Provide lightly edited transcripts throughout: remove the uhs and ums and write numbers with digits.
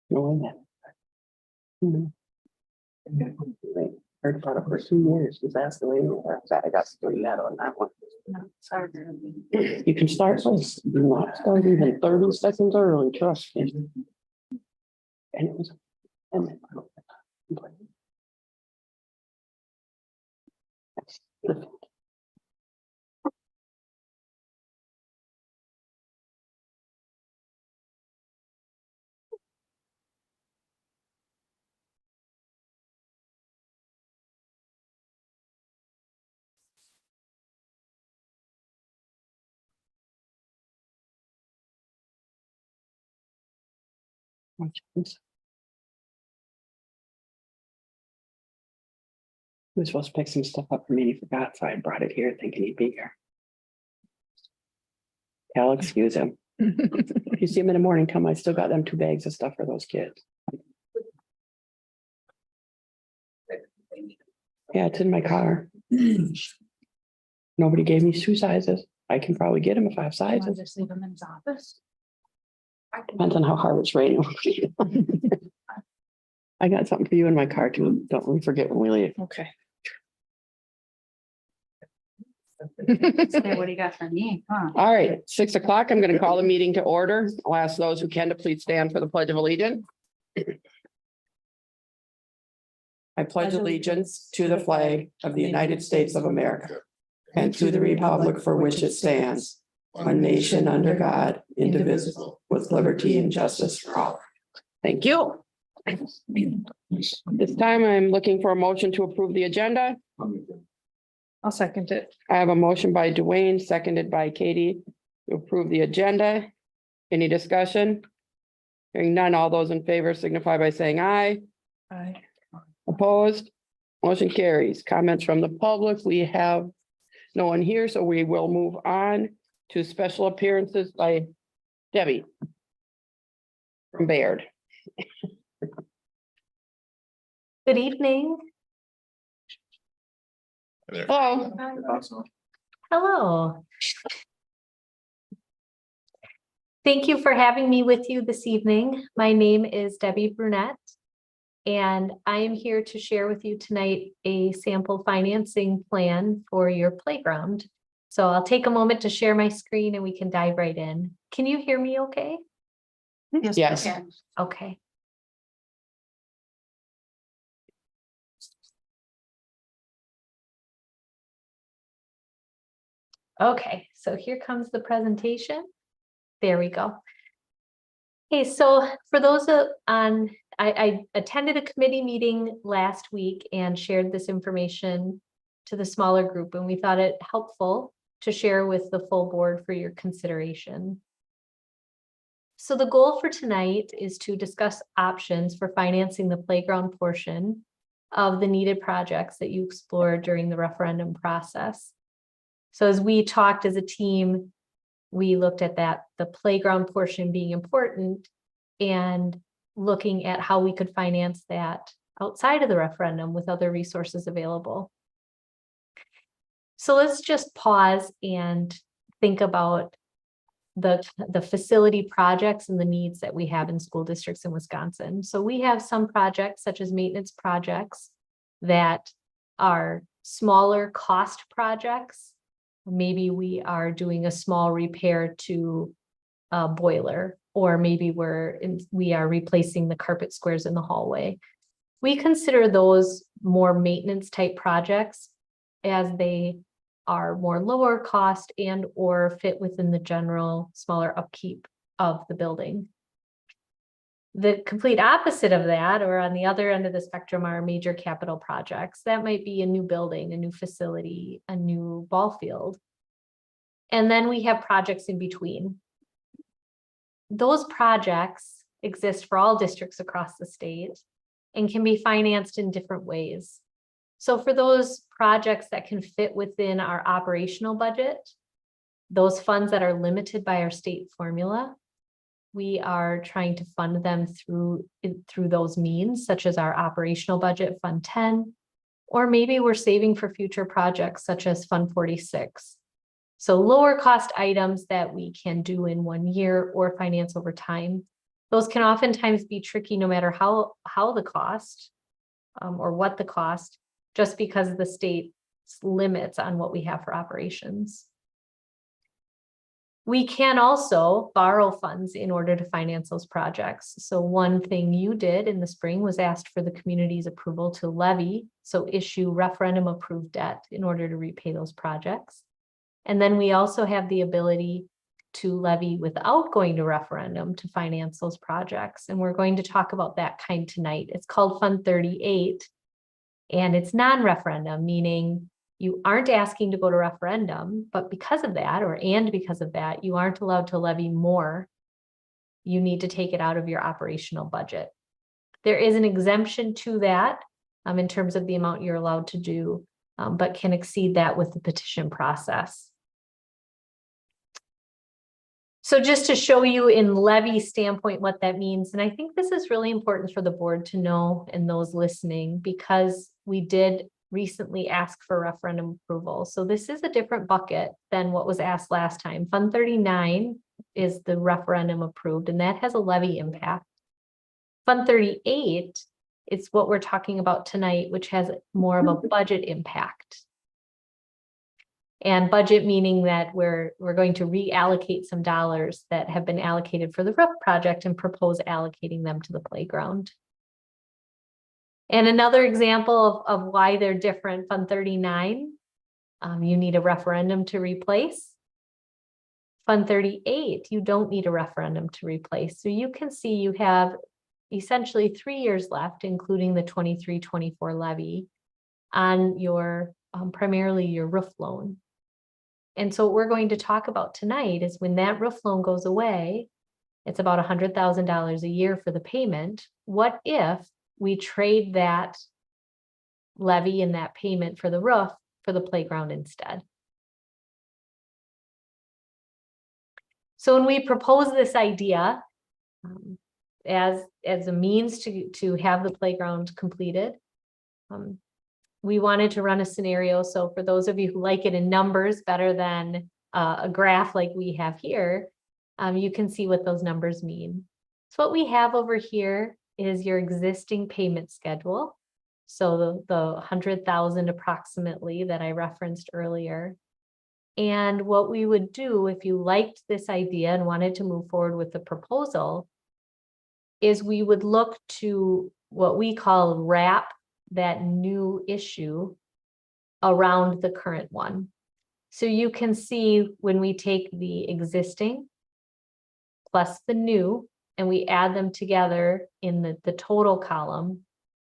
No, heard about it for 2 years. Just asked the lady. I got screwed out on that one. Sorry. You can start with, do not start even 30 seconds early, trust me. And it was, and then. He was supposed to pick some stuff up for me and he forgot, so I brought it here thinking he'd be here. I'll excuse him. If you see him in the morning, tell him I still got them 2 bags of stuff for those kids. Yeah, it's in my car. Nobody gave me 2 sizes. I can probably get them if I have sizes. Just leave him in his office. Depends on how hard it's raining. I got something for you in my car too. Don't we forget when we leave. Okay. What do you got for me? Huh? All right, 6 o'clock. I'm going to call the meeting to order. I'll ask those who can to please stand for the Pledge of Allegiance. I pledge allegiance to the flag of the United States of America and to the republic for which it stands, one nation under God, indivisible, with liberty and justice for all. Thank you. This time I'm looking for a motion to approve the agenda. I'll second it. I have a motion by Dwayne, seconded by Katie to approve the agenda. Any discussion? Hearing none, all those in favor signify by saying aye. Aye. Opposed? Motion carries. Comments from the public. We have no one here, so we will move on to special appearances by Debbie from Baird. Good evening. Hello. Hello. Thank you for having me with you this evening. My name is Debbie Brunette, and I am here to share with you tonight a sample financing plan for your playground. So I'll take a moment to share my screen and we can dive right in. Can you hear me okay? Yes. Okay. Okay, so here comes the presentation. There we go. Okay, so for those I attended a committee meeting last week and shared this information to the smaller group, and we thought it helpful to share with the full board for your consideration. So the goal for tonight is to discuss options for financing the playground portion of the needed projects that you explored during the referendum process. So as we talked as a team, we looked at the playground portion being important and looking at how we could finance that outside of the referendum with other resources available. So let's just pause and think about the facility projects and the needs that we have in school districts in Wisconsin. So we have some projects such as maintenance projects that are smaller cost projects. Maybe we are doing a small repair to a boiler, or maybe we are replacing the carpet squares in the hallway. We consider those more maintenance type projects as they are more lower cost and or fit within the general smaller upkeep of the building. The complete opposite of that, or on the other end of the spectrum, are major capital projects. That might be a new building, a new facility, a new ball field. And then we have projects in between. Those projects exist for all districts across the state and can be financed in different ways. So for those projects that can fit within our operational budget, those funds that are limited by our state formula, we are trying to fund them through those means, such as our operational budget, Fund 10, or maybe we're saving for future projects such as Fund 46. So lower cost items that we can do in 1 year or finance over time. Those can oftentimes be tricky no matter how the cost or what the cost, just because of the state's limits on what we have for operations. We can also borrow funds in order to finance those projects. So one thing you did in the spring was asked for the community's approval to levy, so issue referendum approved debt in order to repay those projects. And then we also have the ability to levy without going to referendum to finance those projects. And we're going to talk about that kind tonight. It's called Fund 38, and it's non-referendum, meaning you aren't asking to go to referendum, but because of that, because of that, you aren't allowed to levy more. You need to take it out of your operational budget. There is an exemption to that in terms of the amount you're allowed to do, but can exceed that with the petition process. So just to show you in levy standpoint what that means, and I think this is really important for the board to know and those listening, because we did recently ask for referendum approval. So this is a different bucket than what was asked last time. Fund 39 is the referendum approved, and that has a levy impact. Fund 38 is what we're talking about tonight, which has more of a budget impact. And budget meaning that we're going to reallocate some dollars that have been allocated for the roof project and propose allocating them to the playground. And another example of why they're different, Fund 39, you need a referendum to replace. Fund 38, you don't need a referendum to replace. So you can see you have essentially 3 years left, including the 23-24 levy on your primarily your roof loan. And so what we're going to talk about tonight is when that roof loan goes away, it's about $100,000 a year for the payment. What if we trade that levy and that payment for the roof for the playground instead? So when we propose this idea as a means to have the playground completed, we wanted to run a scenario. So for those of you who like it in numbers better than a graph like we have here, you can see what those numbers mean. So what we have over here is your existing payment schedule. So the 100,000 approximately that I referenced earlier. And what we would do if you liked this idea and wanted to move forward with the proposal is we would look to what we call wrap that new issue around the current one. So you can see when we take the existing plus the new and we add them together in the total column,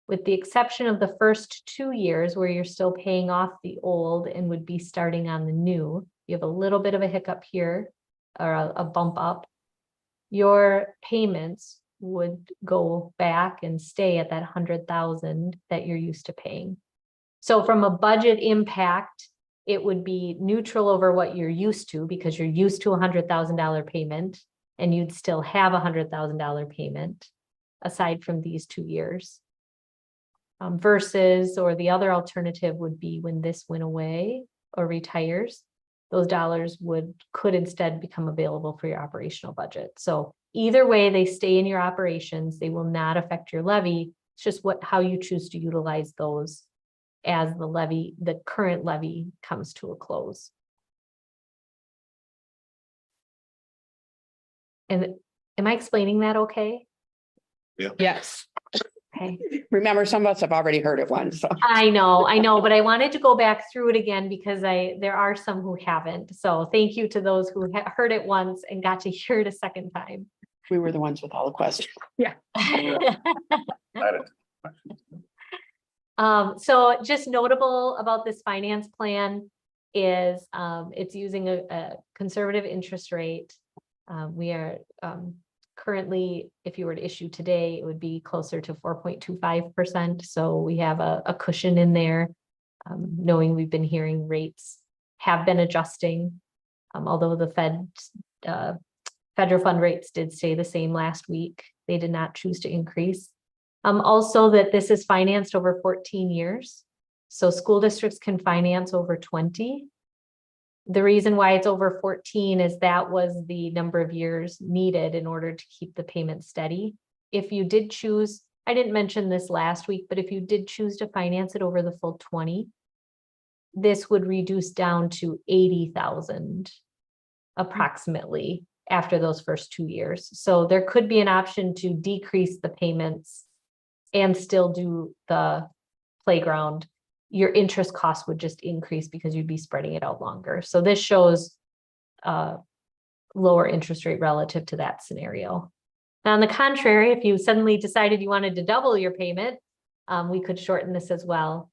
with the exception of the first 2 years where you're still paying off the old and would be starting on the new. You have a little bit of a hiccup here or a bump up. Your payments would go back and stay at that 100,000 that you're used to paying. So from a budget impact, it would be neutral over what you're used to because you're used to a $100,000 payment and you'd still have a $100,000 payment aside from these 2 years. Versus, or the other alternative would be when this went away or retires, those dollars could instead become available for your operational budget. So either way, they stay in your operations. They will not affect your levy. It's just how you choose to utilize those as the current levy comes to a close. And am I explaining that okay? Yeah. Yes. Okay. Remember, some of us have already heard it once, so. I know, but I wanted to go back through it again because there are some who haven't. So thank you to those who heard it once and got to hear it a second time. We were the ones with all the questions. So just notable about this finance plan is it's using a conservative interest rate. We are currently, if you were to issue today, it would be closer to 4.25%. So we have a cushion in there, knowing we've been hearing rates have been adjusting, although the federal fund rates did stay the same last week. They did not choose to increase. Also that this is financed over 14 years. So school districts can finance over 20. The reason why it's over 14 is that was the number of years needed in order to keep the payment steady. If you did choose, I didn't mention this last week, but if you did choose to finance it over the full 20, this would reduce down to 80,000 approximately after those first 2 years. So there could be an option to decrease the payments and still do the playground. Your interest cost would just increase because you'd be spreading it out longer. So this shows lower interest rate relative to that scenario. Now, on the contrary, if you suddenly decided you wanted to double your payment, we could shorten this as well.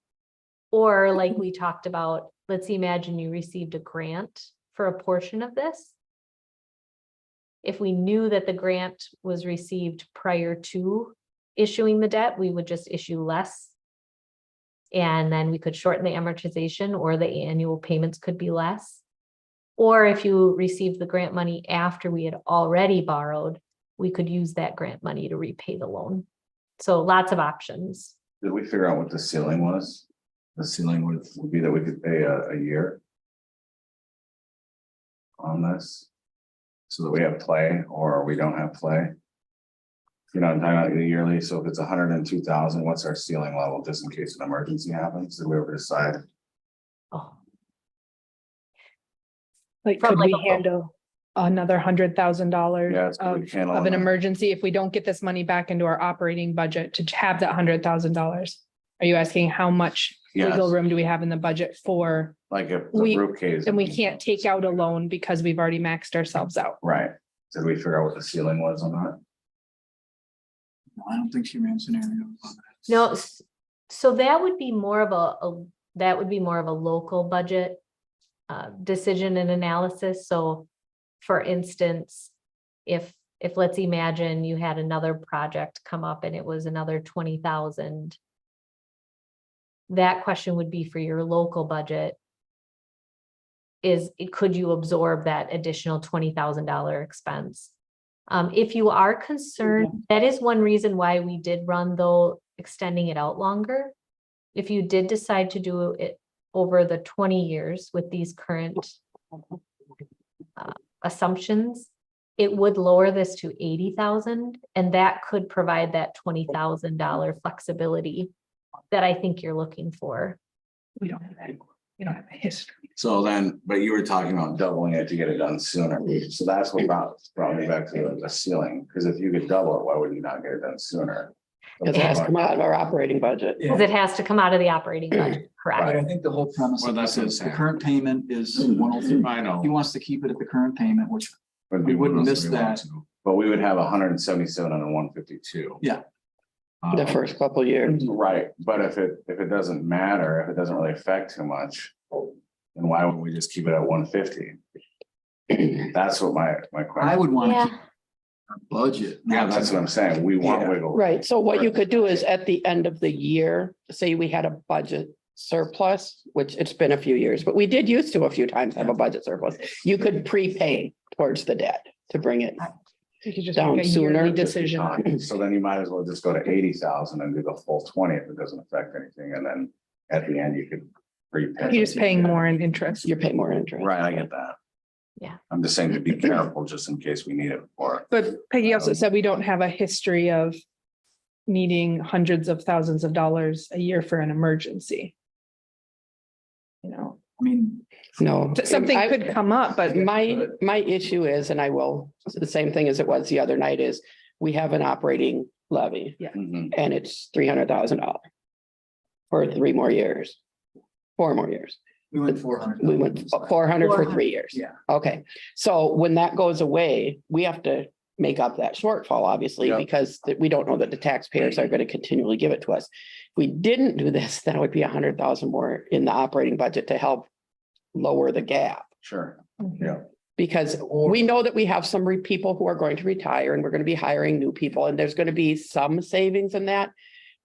Or like we talked about, let's imagine you received a grant for a portion of this. If we knew that the grant was received prior to issuing the debt, we would just issue less. And then we could shorten the amortization, or the annual payments could be less. Or if you received the grant money after we had already borrowed, we could use that grant money to repay the loan. So lots of options. Did we figure out what the ceiling was? The ceiling would be that we could pay a year on this, so that we have play or we don't have play. You know, I'm talking about the yearly, so if it's 102,000, what's our ceiling level, just in case an emergency happens, did we ever decide? Oh, Like, From could like we a loan. handle another $100,000 Yeah, it's good we of handle an it. emergency if we don't get this money back into our operating budget to have that $100,000? Are you asking how much legal Yes, room do we have in the budget for, like if the we- group case. and we can't take out a loan because we've already maxed ourselves out? Right, did we figure out what the ceiling was on that? I don't think she ran scenarios on that. no, so that would be more of a local budget decision and analysis. So for instance, if let's imagine you had another project come up and it was another 20,000. That question would be for your local budget. Could you absorb that additional $20,000 expense? If you are concerned, that is one reason why we did run though, extending it out longer. If you did decide to do it over the 20 years with these current assumptions, it would lower this to 80,000, and that could provide that $20,000 flexibility that I think you're looking for. We don't have that. We don't have a history. So then, but you were talking about doubling it to get it done sooner, so that's what brought me back to the ceiling, because if you could double it, why would you not get it done sooner? Because it has to come out of our operating budget. Yeah, Because it has to come out of the operating budget, but correct? I think the whole premise Well, of that's this what I'm is the saying. current payment is 103. I know. He wants to keep it at the current payment, which But We wouldn't miss we want that. to. But we would have 177 and 152. Yeah. The first couple of years. Right, but if it doesn't matter, if it doesn't really affect too much, then why would we just keep it at 150? That's what my I question. would want to Yeah, keep our budget. Yeah, that's what I'm saying. We want Yeah. wiggle. room. Right, so what you could do is at the end of the year, say we had a budget surplus, which it's been a few years, but we did used to a few times have a budget surplus. You could prepay towards the debt to bring it. You could just Down make a yearly sooner. decision. So then you might as well just go to 80,000 and do the full 20 if it doesn't affect anything, and then at the end you could prepay. You're just paying more in interest. You pay more interest. Right, I get that. Yeah. I'm just saying to be careful just in case we need it for. But Peggy also said we don't have a history of needing hundreds of thousands of dollars a year for an emergency. You know, I mean, No. something I- could come up, but My issue is, and I will, the same thing as it was the other night is, we have an operating levy Mhm. and it's $300,000. For 3 more years. 4 more years. we went 400. We went 400 for 3 years. Yeah. Okay, so when that goes away, we have to make up that shortfall, obviously, Yep. because we don't know that the taxpayers are gonna continually give it to us. If we didn't do this, that would be 100,000 more in the operating budget to help lower the gap. Sure, Mm-hmm. yeah. Because we know that we have some people who are going to retire and we're gonna be hiring new people, and there's gonna be some savings in that.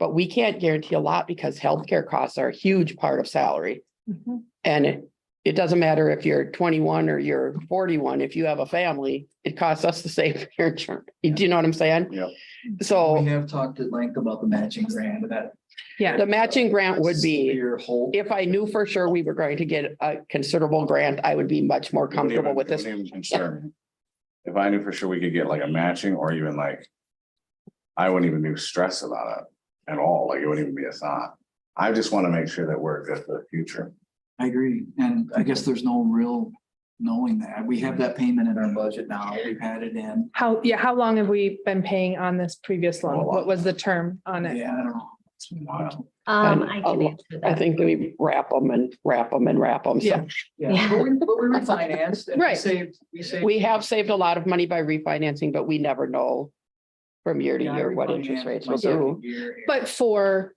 But we can't guarantee a lot because healthcare costs are a huge part of salary. Mhm. And it doesn't matter if you're 21 or you're 41, if you have a family, it costs us the same for your insurance. Do you know what I'm saying? Yep. So, We have talked at length about the matching grant, and that Yeah, The matching grant would be, Severe hole. if I knew for sure we were going to get a considerable grant, I would be much more comfortable with this. It wouldn't even concern me. If I knew for sure we could get like a matching or even like, I wouldn't even be stressed about it at all. Like it wouldn't even be a thought. I just want to make sure that we're good for the future. I agree. And I guess there's no real knowing that. We have that payment in our budget now. We've had it in. how long have we been paying on this previous loan? What was the term on it? Yeah, I don't know. It's been a while. I can And, answer I that. think that we wrap them and wrap them and wrap them. Yeah. So Yeah, but we refinanced and Right. we saved. we have saved a lot of money by refinancing, but we never know from year to Yeah, I year what interest refinanced rates my will second do. year. But for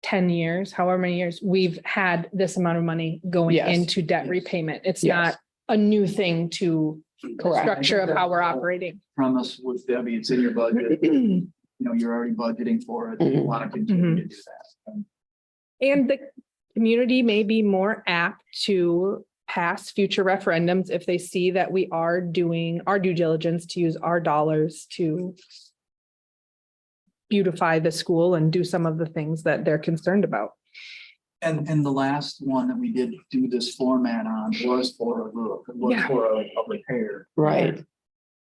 10 years, however many years, we've had this amount of money going Yes. into debt Yes. repayment. It's Yes. not a new thing to the Correct. structure of how we're operating. Promise with Debbie, it's in your budget. You know, you're already budgeting for it. You Mhm. want to continue to do that. And the community may be more apt to pass future referendums if they see that we are doing our due diligence to use our dollars to beautify the school and do some of the things that they're concerned about. And the last one that we did do this format on was for a roof. It was Yeah. for a repair. Right,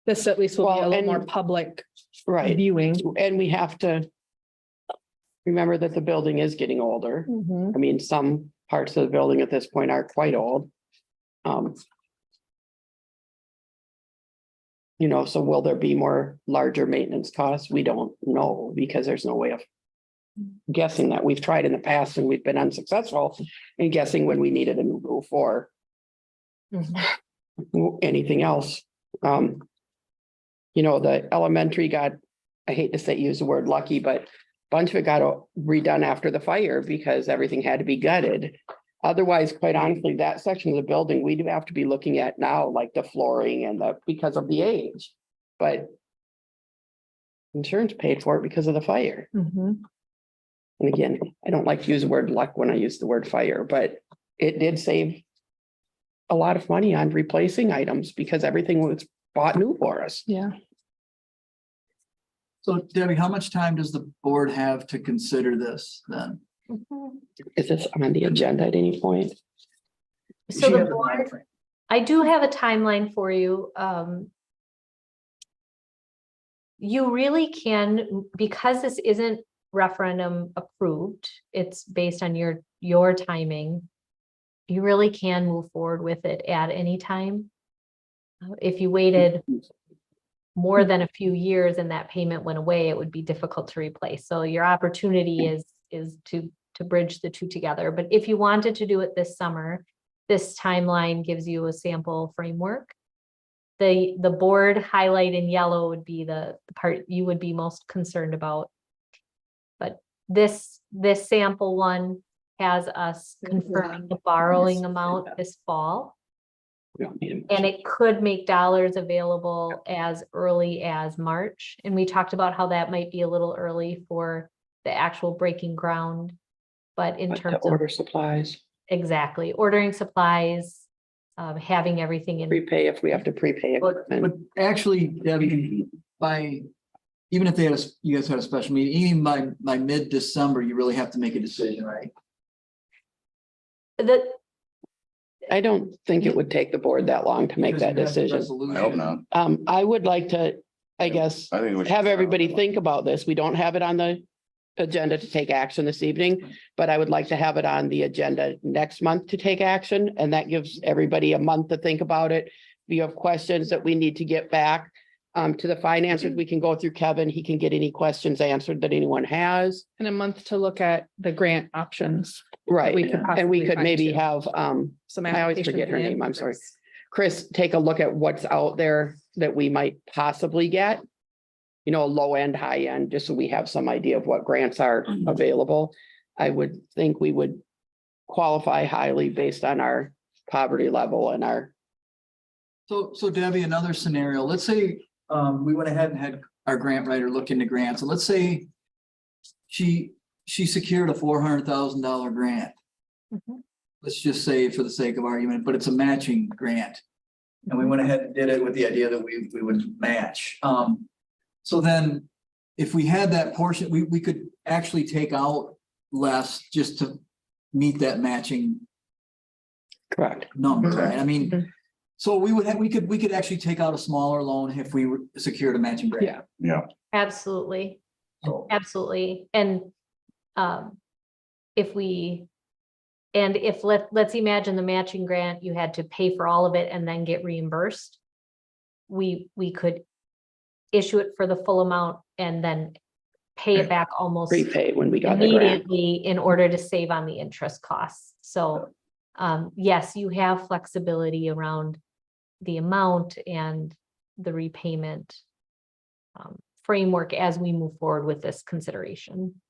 This at least will be a Well, little more and- public right. viewing. And we have to remember that the building is getting older. Mhm. I mean, some parts of the building at this point are quite old. You know, so will there be more larger maintenance costs? We don't know because there's no way of guessing that. We've tried in the past and we've been unsuccessful in guessing when we needed a new roof or anything else. You know, the elementary got, I hate to say, use the word lucky, but a bunch of it got redone after the fire because everything had to be gutted. Otherwise, quite honestly, that section of the building, we do have to be looking at now, like the flooring and because of the age. But insurance paid for it because of the fire. Mhm. And again, I don't like to use the word luck when I use the word fire, but it did save a lot of money on replacing items because everything was bought new for us. Yeah. So Debbie, how much time does the board have to consider this then? Is this on the agenda at any point? So She the has a board, timeframe. I do have a timeline for you. You really can, because this isn't referendum approved, it's based on your timing. You really can move forward with it at any time. If you waited more than a few years and that payment went away, it would be difficult to replace. So your opportunity is to bridge the two together. But if you wanted to do it this summer, this timeline gives you a sample framework. The board highlight in yellow would be the part you would be most concerned about. But this sample one has us confirming the borrowing amount this fall. And it could make dollars available as early as March. And we talked about how that might be a little early for the actual breaking ground. But in But to terms of, order supplies, exactly, ordering supplies, having everything in. prepay if we have to prepay But equipment. actually, Debbie, even if you guys had a special meeting, even by mid-December, you really have to make a decision, right? I don't think it would take the board that long to make Because that you have the decision. resolution. I hope not. I would like to, I guess, I think we should have everybody think about this. We don't have it on the agenda to take action this evening, but I would like to have it on the agenda next month to take action, and that gives everybody a month to think about it. If you have questions that we need to get back to the financiers, we can go through Kevin. He can get any questions answered that anyone has. And a month to look at the grant options. Right, We could and we possibly could find maybe too. have, Some I always forget her applications in. name, I'm sorry. Chris, take a look at what's out there that we might possibly get. You know, low end, high end, just so we have some idea of what grants are available. I would think we would qualify highly based on our poverty level and our, So Debbie, another scenario, let's say, we went ahead and had our grant writer look into grants, and let's say she secured a $400,000 grant. Mhm. Let's just say for the sake of argument, but it's a matching grant. And we went ahead and did it with the idea that we would match. So then if we had that portion, we could actually take out less just to meet that matching Correct. number, Mhm. right? I mean, Mhm. so we could actually take out a smaller loan if we secured a matching grant. Yeah. Yeah. Absolutely, So, absolutely. And if we, and if let's imagine the matching grant, you had to pay for all of it and then get reimbursed. We could issue it for the full amount and then pay it back almost Prepay when we got the grant. immediately in order to save on the interest costs. So, yes, you have flexibility around the amount and the repayment framework as we move forward with this consideration.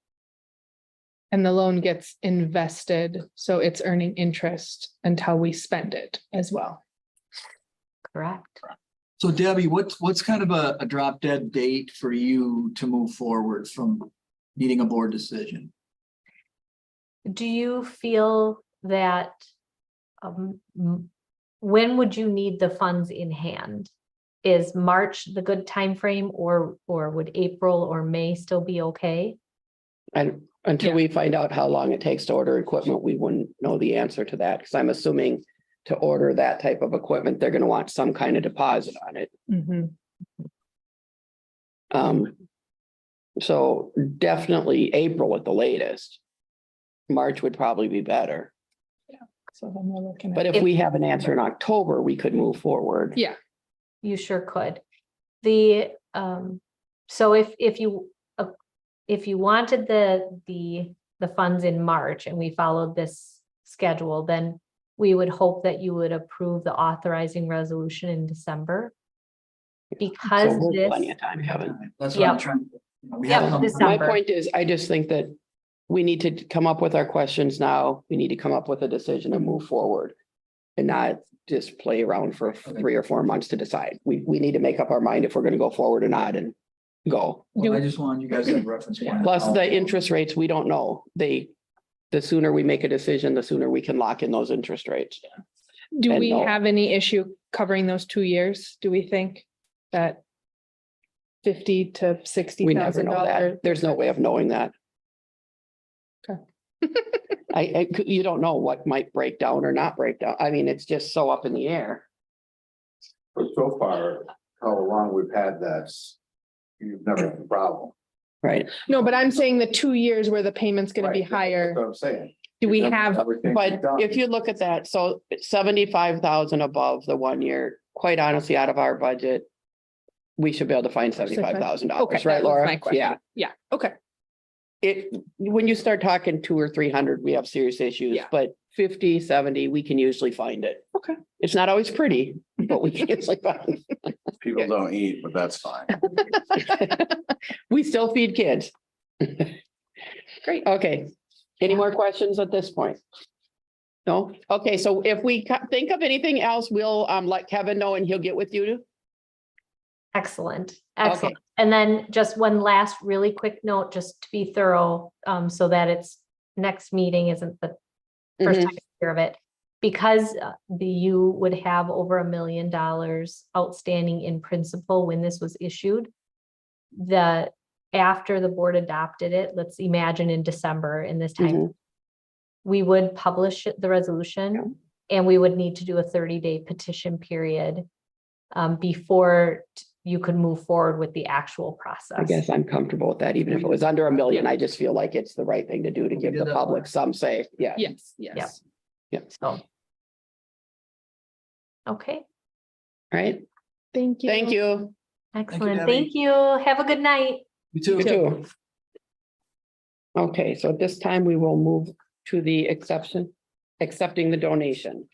And the loan gets invested, so it's earning interest until we spend it as well. Correct. So Debbie, what's kind of a drop dead date for you to move forward from needing a board decision? Do you feel that when would you need the funds in hand? Is March the good time frame, or would April or May still be okay? And until Yeah. we find out how long it takes to order equipment, we wouldn't know the answer to that, because I'm assuming to order that type of equipment, they're gonna want some kind of deposit on it. Mhm. So definitely April at the latest. March would probably be better, So then we're looking but at, if we have an answer in October, we could move forward. yeah, You sure could. The, so if you wanted the funds in March and we followed this schedule, then we would hope that you would approve the authorizing resolution in December. Because So we're this, plenty of time, Kevin. That's what I'm Yep. trying. We Yep, have this- some- My December. point is, I just think that we need to come up with our questions now. We need to come up with a decision and move forward. And not just play around for 3 or 4 months to decide. We need to make up our mind if we're gonna go forward or not and go. Well, I just wanted you guys to have reference point. Plus the interest rates, we don't know. The sooner we make a decision, the sooner we can lock in those interest rates. do And we no. have any issue covering those 2 years? Do we think that 50 to We 60,000 never know dollars? that. There's no way of knowing that. Okay. You don't know what might break down or not break down. I mean, it's just so up in the air. But so far, how long we've had this, you've never had a problem. Right, No, but I'm saying the 2 years where the payment's gonna be Right, higher, That's what I'm saying. do we Everything have, we've but done. if you look at that, so 75,000 above the 1 year, quite honestly, out of our budget. We should be able to find $75,000, okay, right, that was Laura? my question. Yeah, Yeah, okay, when you start talking 200 or 300, we have serious issues, Yeah. but 50, 70, we can usually find it. Okay. It's not always pretty, but we can usually find it. people don't eat, but that's fine. We still feed kids. great. Okay, any more questions at this point? No? Okay, so if we think of anything else, we'll let Kevin know and he'll get with you. excellent, excellent. And then just one last really quick note, just to be thorough, so that it's next meeting isn't the first Mhm. time I hear of it. Because you would have over $1 million outstanding in principal when this was issued. After the board adopted it, let's imagine in December in this time. Mhm. We would publish the resolution and we would need to do a 30-day petition period. Before you could move forward with the actual process. I guess I'm comfortable with that, even if it was under $1 million, I just feel like it's the right thing to do to We give did the that public once. some say, yeah. Yes, yes. So. Okay, Right, Thank you. thank you. excellent. Debbie. Thank you. Have a good night. You too. You too. Okay, so at this time we will move to the accepting the donation.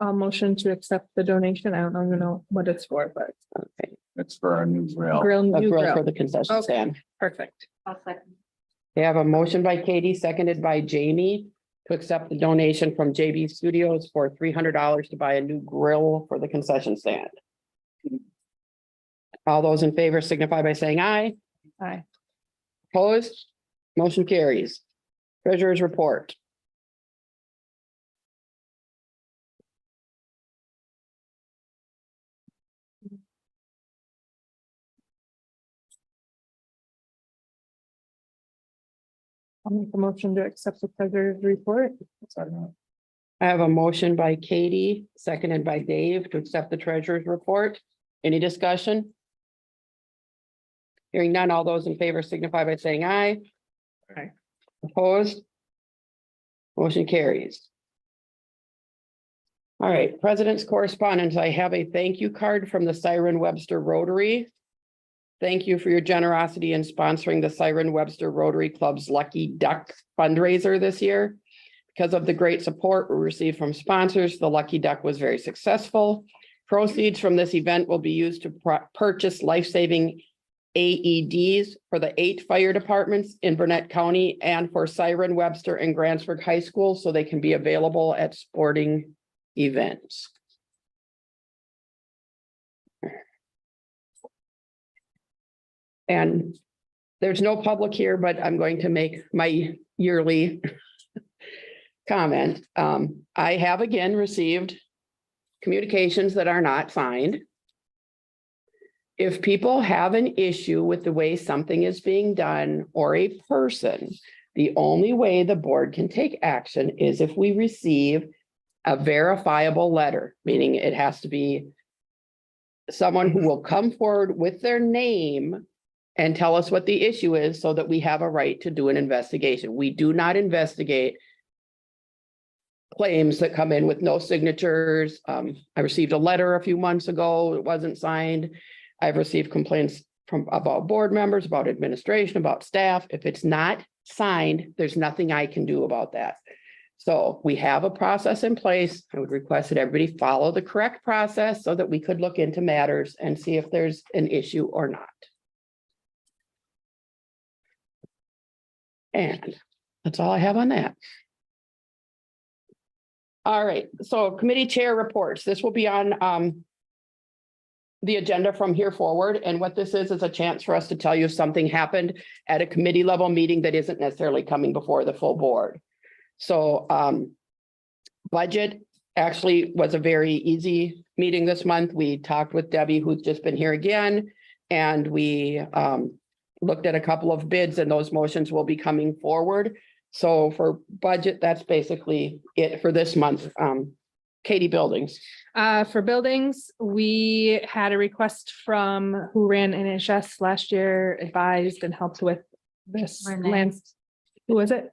Motion to accept the donation. I don't even know what it's for, but Okay, It's for our new grill. grill, a new grill for grill. the concession Okay. stand. Perfect. We have a motion by Katie, seconded by Jamie to accept the donation from JB Studios for $300 to buy a new grill for the concession stand. All those in favor signify by saying aye. Aye. Opposed? Motion carries. Treasurer's report. I'll make a motion to accept the treasurer's report. I have a motion by Katie, seconded by Dave to accept the treasurer's report. Any discussion? Hearing none, all those in favor signify by saying aye. Aye. Opposed? Motion carries. All right, President's correspondence. I have a thank you card from the Siren Webster Rotary. Thank you for your generosity in sponsoring the Siren Webster Rotary Club's Lucky Duck fundraiser this year. Because of the great support we received from sponsors, the Lucky Duck was very successful. Proceeds from this event will be used to purchase life-saving AEDs for the 8 fire departments in Burnett County and for Siren Webster and Grantsburg High School, so they can be available at sporting events. And there's no public here, but I'm going to make my yearly comment. I have again received communications that are not signed. If people have an issue with the way something is being done or a person, the only way the board can take action is if we receive a verifiable letter, meaning it has to be someone who will come forward with their name and tell us what the issue is so that we have a right to do an investigation. We do not investigate claims that come in with no signatures. I received a letter a few months ago. It wasn't signed. I've received complaints about board members, about administration, about staff. If it's not signed, there's nothing I can do about that. So we have a process in place. I would request that everybody follow the correct process so that we could look into matters and see if there's an issue or not. And that's all I have on that. All right, so committee chair reports. This will be on the agenda from here forward. And what this is a chance for us to tell you if something happened at a committee level meeting that isn't necessarily coming before the full board. So budget actually was a very easy meeting this month. We talked with Debbie, who's just been here again, and we looked at a couple of bids, and those motions will be coming forward. So for budget, that's basically it for this month. Katie, buildings. For buildings, we had a request from who ran NHS last year, advised and helped with this Renee. land. Who was it?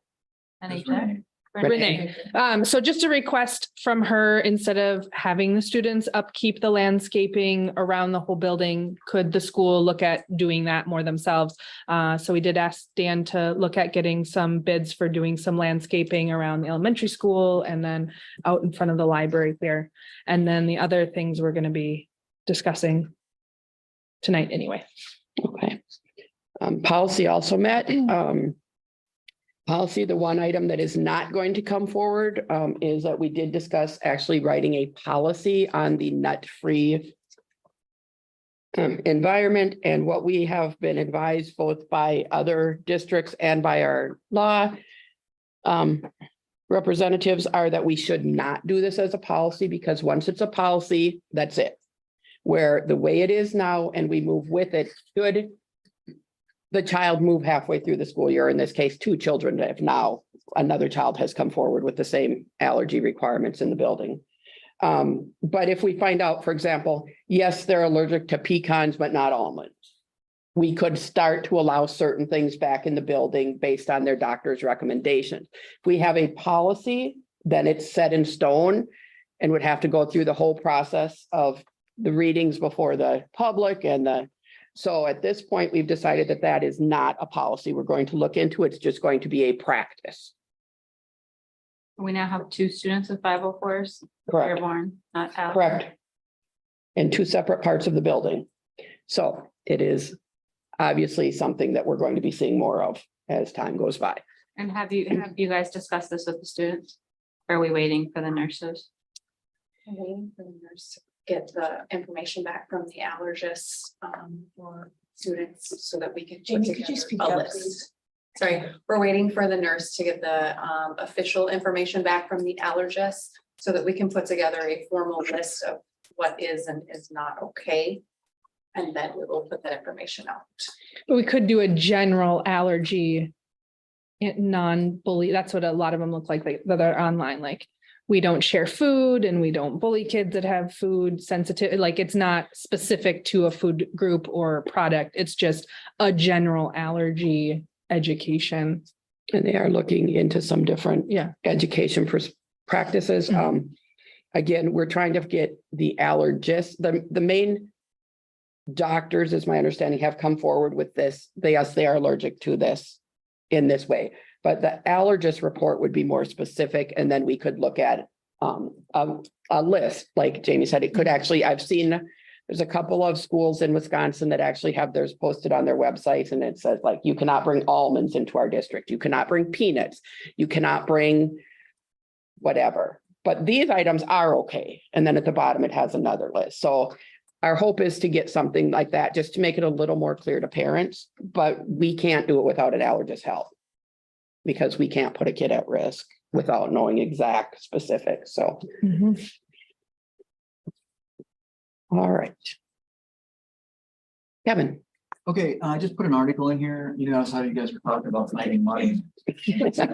NHS. Renee. So just a request from her, instead of having the students upkeep the landscaping around the whole building, could the school look at doing that more themselves? So we did ask Dan to look at getting some bids for doing some landscaping around the elementary school and then out in front of the library here. And then the other things we're going to be discussing tonight anyway. Okay. Policy also met. Policy, the one item that is not going to come forward is that we did discuss actually writing a policy on the nut-free environment. And what we have been advised both by other districts and by our law representatives are that we should not do this as a policy, because once it's a policy, that's it. Where the way it is now and we move with it, should the child move halfway through the school year, in this case, 2 children, if now another child has come forward with the same allergy requirements in the building. But if we find out, for example, yes, they're allergic to pecans, but not almonds, we could start to allow certain things back in the building based on their doctor's recommendation. If we have a policy, then it's set in stone and would have to go through the whole process of the readings before the public and so at this point, we've decided that that is not a policy we're going to look into. It's just going to be a practice. We now have 2 students with 504s. Correct. Airborne, not out. Correct. In 2 separate parts of the building. So it is obviously something that we're going to be seeing more of as time goes by. And have you guys discussed this with the students? Or are we waiting for the nurses? I'm waiting for the nurse to get the information back from the allergists for students so that we can. Jamie, could you speak up, please? Sorry, we're waiting for the nurse to get the official information back from the allergist so that we can put together a formal list of what is and is not okay. And then we will put that information out. We could do a general allergy non-bully, that's what a lot of them look like, that are online, like, we don't share food and we don't bully kids that have food sensitive, like, it's not specific to a food group or product, it's just a general allergy education. And they are looking into some different Yeah. education practices. Mhm. Again, we're trying to get the allergists, the main doctors, is my understanding, have come forward with this. Yes, they are allergic to this in this way, but the allergist report would be more specific, and then we could look at a list, like Jamie said. It could actually, I've seen, there's a couple of schools in Wisconsin that actually have theirs posted on their websites, and it says like, you cannot bring almonds into our district, you cannot bring peanuts, you cannot bring whatever, but these items are okay. And then at the bottom, it has another list. So our hope is to get something like that, just to make it a little more clear to parents, but we can't do it without an allergist's help. Because we can't put a kid at risk without knowing exact specifics. So, all right. Kevin. Okay, I just put an article in here, you know, how you guys were talking about finding money. So,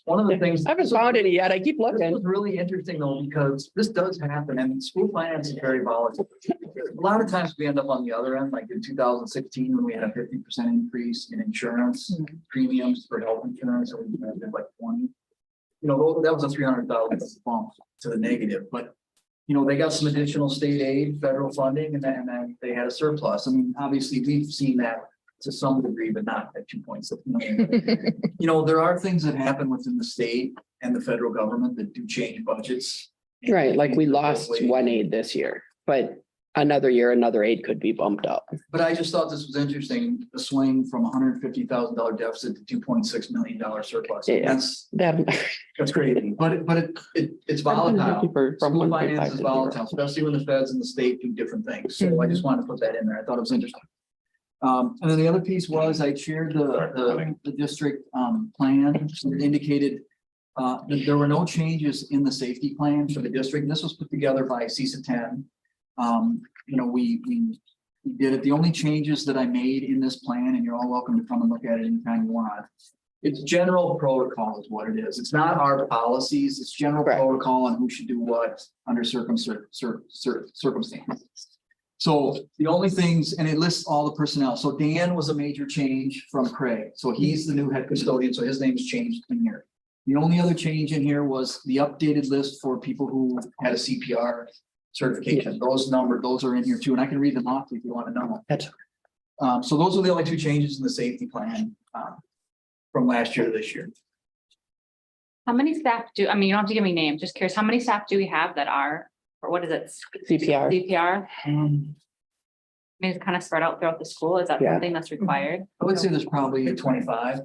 one of the things. I haven't found any yet. I keep This looking. was really interesting though, because this does happen and school finance is very volatile. A lot of times we end up on the other end, like in 2016, when we had a 50% increase in insurance premiums for health insurance, or we did like 20. You know, that was a $300,000 bump to the negative, but you know, they got some additional state aid, federal funding, and then they had a surplus. I mean, obviously, we've seen that to some degree, but not at 2.6 million. You know, there are things that happen within the state and the federal government that do change budgets. Right, like we lost one aid this year, but another year, another aid could be bumped up. But I just thought this was interesting, the swing from $150,000 deficit to $2.6 million surplus. Yeah. That's crazy, but it's volatile. From School 1.5 finance to is 0. volatile, especially when the feds and the state do different things. So I just wanted to put that in there. I thought it was interesting. And then the other piece was I shared the district plan. It indicated that there were no changes in the safety plan for the district. And this was put together by CISA 10. You know, we did it. The only changes that I made in this plan, and you're all welcome to come and look at it anytime you want. It's general protocol is what it is. It's not our policies. It's general Correct. protocol on who should do what under circumstances. So the only things, and it lists all the personnel. So Dan was a major change from Craig. So he's the new head custodian. So his name's changed in here. The only other change in here was the updated list for people who had a CPR certification. Those are in here too. And I can read them off if you want to know. That's- So those are the only two changes in the safety plan from last year to this year. How many staff I mean, you don't have to give me names, just curious, how many staff do we have that are, or what is it? CPR. CPR? Maybe it's kind of spread out throughout the school. Is that Yeah. something that's required? I would say there's probably 25.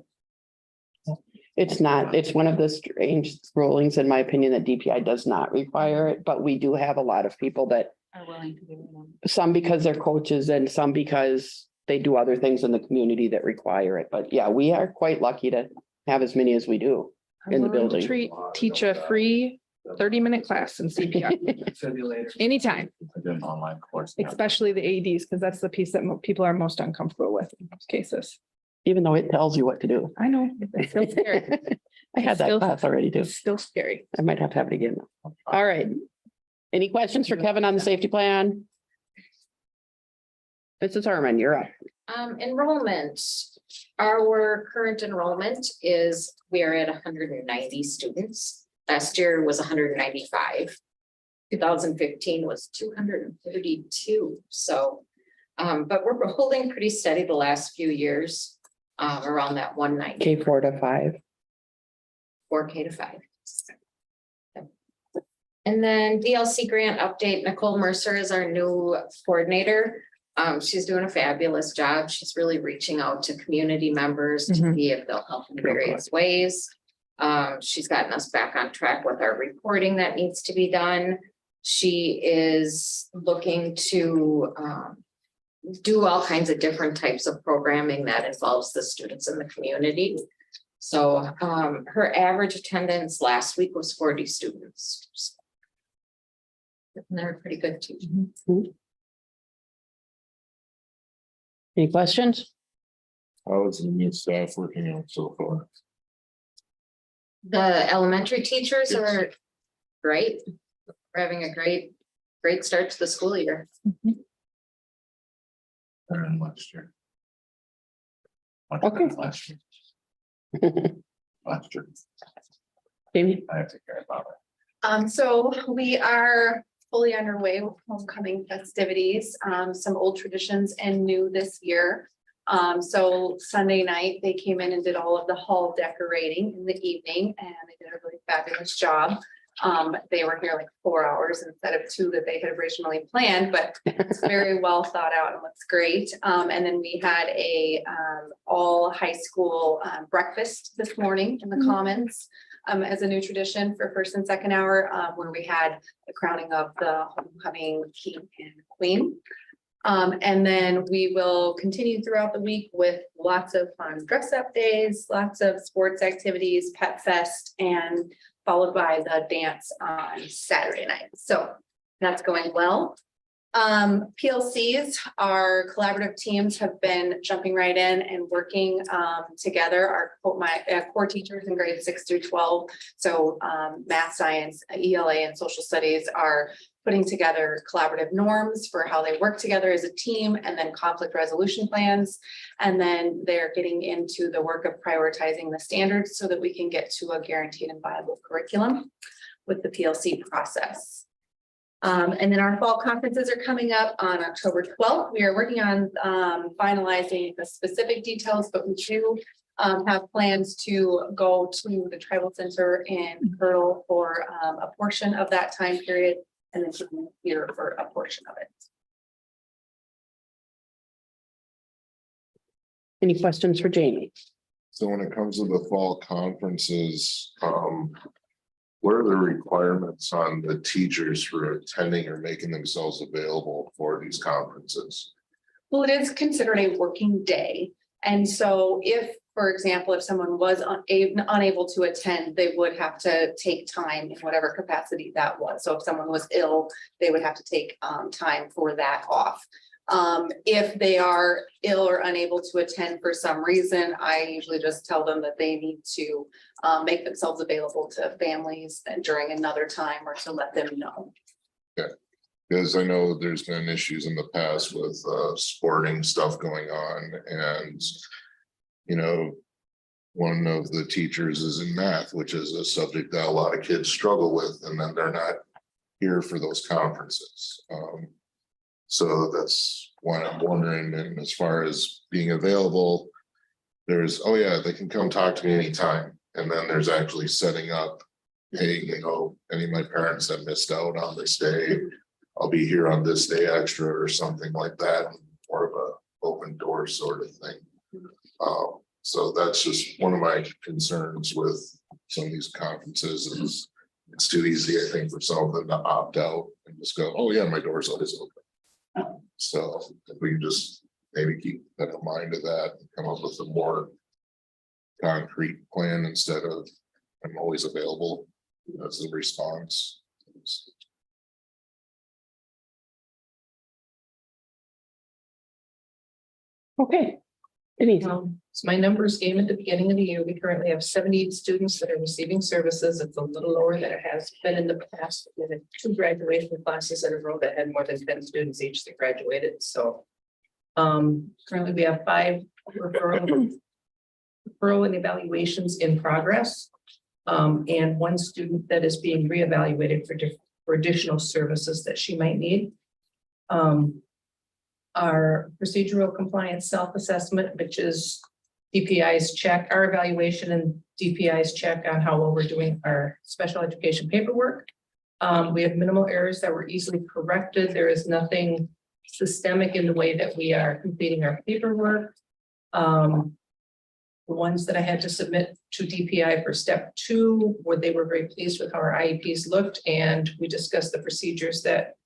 It's not, it's one of the strange rulings, in my opinion, that DPI does not require it, but we do have a lot of people that, Are willing to do them? some because they're coaches and some because they do other things in the community that require it. But yeah, we are quite lucky to have as many as we do in the building. Teach a free 30-minute class in CPR Defibrillator. anytime, I did an online course. especially the ADs, because that's the piece that people are most uncomfortable with in most cases. Even though it tells you what to do. I know, it's still scary. I had that Still- class already too. It's still scary. I might have to have it again. All right. Any questions for Kevin on the safety plan? Mrs. Herman, you're up. Enrollment, our current enrollment is, we are at 190 students. Last year was 195. 2015 was 232, so, but we're holding pretty steady the last few years, around that 190. K4 to 5. 4K to 5. And then DLC grant update, Nicole Mercer is our new coordinator. She's doing a fabulous job. She's really reaching out to community members to Mhm. see if they'll help in various ways. She's gotten us back on track with our reporting that needs to be done. She is looking to do all kinds of different types of programming that involves the students in the community. So her average attendance last week was 40 students. And they're pretty good too. Any questions? How is the new staff working out so far? The elementary teachers are great. We're having a great start to the school year. Better than last year. Much Okay. better than Last year. Last year, Jamie? I have to care about it. So we are fully underway with homecoming festivities, some old traditions and new this year. So Sunday night, they came in and did all of the hall decorating in the evening, and they did a really fabulous job. They were here like 4 hours instead of 2 that they had originally planned, but it's very well thought out and looks great. And then we had a all high school breakfast this morning in the Commons as a new tradition for first and second hour, where we had the crowning of the homecoming king and queen. And then we will continue throughout the week with lots of fun dress up days, lots of sports activities, pet fest, and followed by the dance on Saturday night. So that's going well. PLCs, our collaborative teams have been jumping right in and working together. My core teachers in grades 6 through 12. So math, science, ELA, and social studies are putting together collaborative norms for how they work together as a team, and then conflict resolution plans. And then they're getting into the work of prioritizing the standards so that we can get to a guaranteed and viable curriculum with the PLC process. And then our fall conferences are coming up on October 12th. We are working on finalizing the specific details, but we do have plans to go to the tribal center in Pearl for a portion of that time period, and then to be here for a portion of it. Any questions for Jamie? So when it comes to the fall conferences, what are the requirements on the teachers for attending or making themselves available for these conferences? Well, it is considered a working day. And so if, for example, if someone was unable to attend, they would have to take time in whatever capacity that was. So if someone was ill, they would have to take time for that off. If they are ill or unable to attend for some reason, I usually just tell them that they need to make themselves available to families and during another time, or to let them know. Because I know there's been issues in the past with sporting stuff going on, and you know, one of the teachers is in math, which is a subject that a lot of kids struggle with, and then they're not here for those conferences. So that's why I'm wondering, and as far as being available, there's, oh yeah, they can come talk to me anytime. And then there's actually setting up, hey, you know, any of my parents that missed out on this day, I'll be here on this day extra or something like that, more of a open door sort of thing. So that's just one of my concerns with some of these conferences is it's too easy, I think, for some of them to opt out and just go, oh yeah, my door's always open. So if we can just maybe keep that in mind of that and come up with a more concrete plan instead of I'm always available as the response. Okay. Denise? So my numbers came at the beginning of the year. We currently have 78 students that are receiving services. It's a little lower than it has been in the past. We had 2 graduation classes in a row that had more than 10 students each that graduated. So currently we have 5 referral and evaluations in progress. And 1 student that is being reevaluated for additional services that she might need. Our procedural compliance self-assessment, which is DPI's check, our evaluation and DPI's check on how well we're doing our special education paperwork. We have minimal errors that were easily corrected. There is nothing systemic in the way that we are completing our paperwork. The ones that I had to submit to DPI for step 2, where they were very pleased with how our IEPs looked, and we discussed the procedures that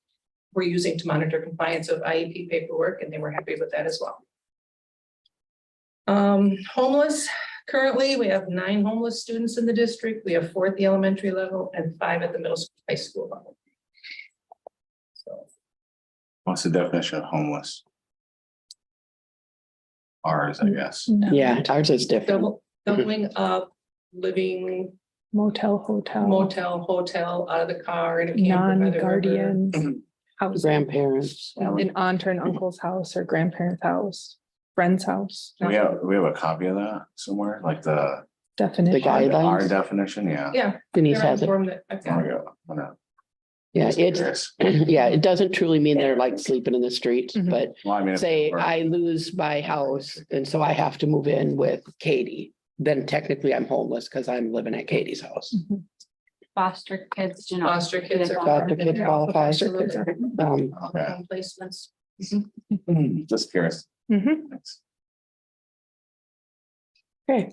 we're using to monitor compliance of IEP paperwork, and they were happy with that as well. Homeless, currently we have 9 homeless students in the district. We have 4 at the elementary level and 5 at the middle school, high school level. So What's the definition of homeless? ours, I guess. Yeah, ours is different. Doubling up, living Motel, hotel, motel, hotel, out of the car in a camper by the river. non-guardian house, Grandparents. an aunt or an uncle's house or grandparent's house, friend's house. Do we have a copy of that somewhere, like the Definition. guidelines. our definition, yeah. Yeah. Denise they're has it. on form that I've got. There we go. I'm gonna- Yeah, it's, Curious. yeah, it doesn't truly mean they're like sleeping in the streets, Mhm. but Well, I mean, if say we're- I lose my house and so I have to move in with Katie. Then technically I'm homeless because I'm living at Katie's house. Foster kids, you know. Foster kids are. Foster kids qualify. Absolutely. Um, Okay, Home placements. just curious. Mhm. Thanks. Okay,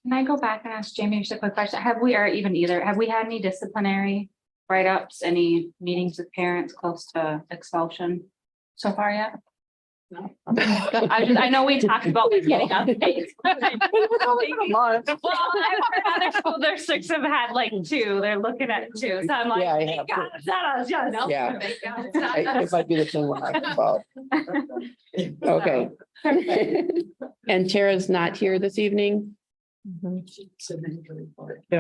Can I go back and ask Jamie just a quick question? Have we, or even either, have we had any disciplinary write-ups, any meetings with parents close to expulsion so far yet? No. I know we talked about getting updates. Well, I've heard other school districts have had like two, they're looking at two, so I'm like, Yeah, I thank have God, it's not us, yes. Yeah. Thank God it's not us. It might be the same one I about. Okay. And Tara's not here this evening.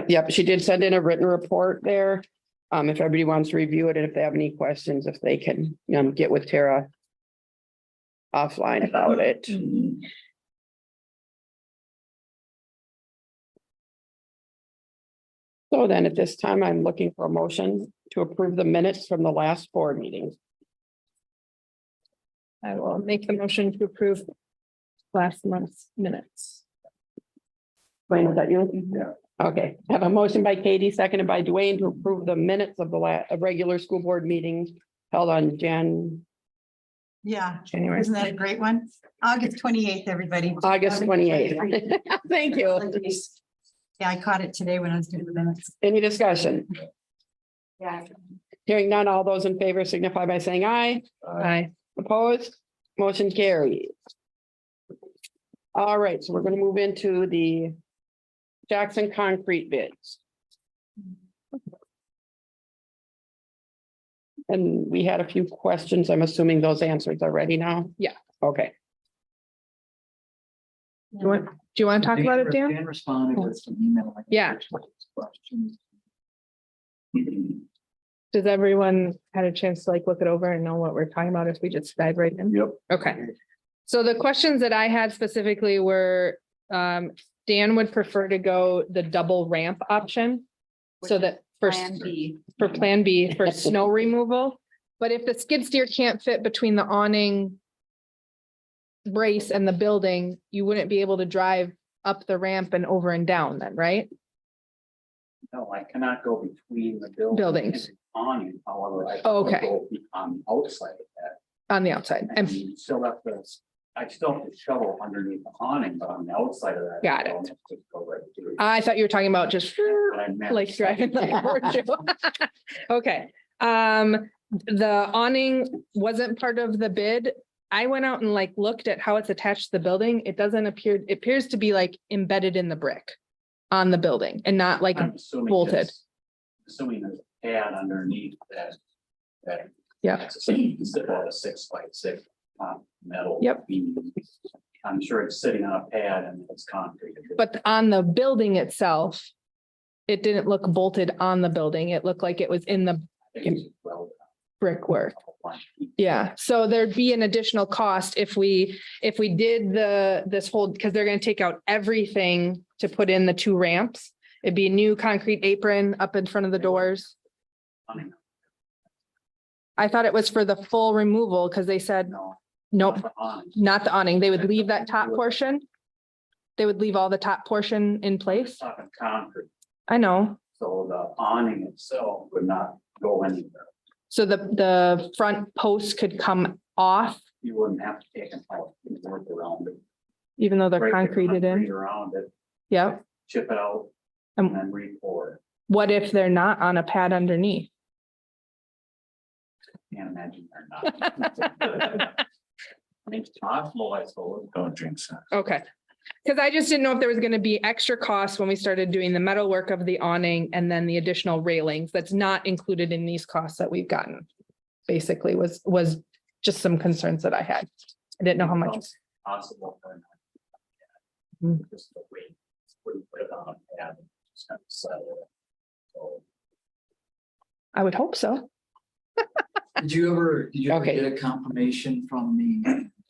Yep, she did send in a written report there. If everybody wants to review it and if they have any questions, if they can, get with Tara offline about it. So then at this time, I'm looking for a motion to approve the minutes from the last board meeting. I will make the motion to approve last month's minutes. Wayne, was that you? Yeah. Okay, I have a motion by Katie, seconded by Dwayne to approve the minutes of the regular school board meeting held on Yeah, January. isn't that a great one? August 28th, everybody. August 28th. Thank you. Yeah, I caught it today when I was doing the minutes. Any discussion? Yeah. Hearing none, all those in favor signify by saying aye. Aye. Opposed? Motion carries. All right, so we're gonna move into the Jackson concrete bids. And we had a few questions. I'm assuming those answers are ready now? Yeah. Okay. Do you want to talk about it, Dan? Dan responded with some email. Yeah. Questions. Does everyone had a chance to like look it over and know what we're talking about if we just dive right in? Yep. Okay. So the questions that I had specifically were, Dan would prefer to go the double ramp option. So that for Plan B. for Plan B for snow removal. But if the skid steer can't fit between the awning brace and the building, you wouldn't be able to drive up the ramp and over and down then, right? No, I cannot go between the Buildings. and the awning, however, I. can Okay. go On the outside of that. On the outside. And And you still have to, I still have to shovel underneath the awning, but on the outside of that. Got I it. don't have to go right through. I thought you were talking about just What I meant. like driving like a horseshoe. Okay, the awning wasn't part of the bid. I went out and like looked at how it's attached to the building. It doesn't appear, it appears to be like embedded in the brick on the building and not like I'm assuming bolted. it's- Assuming there's a pad underneath that. That. Yeah. It's about a 6x6 metal. Yep. beam. I'm sure it's sitting on a pad and it's concrete. But on the building itself, it didn't look bolted on the building. It looked like it was in the I think it's well brickwork. done. Yeah, so there'd be an additional cost if we did this whole, because they're gonna take out everything to put in the two ramps. It'd be a new concrete apron up in front of the doors. I thought it was for the full removal, because they said, No. nope, not the awning. not the awning. They would leave that top portion. They would leave all the top portion in place. Talking concrete, I know. so the awning itself would not go anywhere. So the front post could come off, You wouldn't have to take them out, you can work around it. even though they're Break the concreted concrete in. Around it, Yep. chip it out, Um, and then re-pour it. What if they're not on a pad underneath? Can't imagine they're not. I mean, it's possible, I suppose. Don't jinx that. Okay. Because I just didn't know if there was gonna be extra costs when we started doing the metal work of the awning and then the additional railings that's not included in these costs that we've gotten. Basically was just some concerns that I had. I didn't know how much. Possible. Or not. Mm. Just the weight, wouldn't put it on and just kind of settle it. So I would hope so. Did you ever Okay. get a confirmation from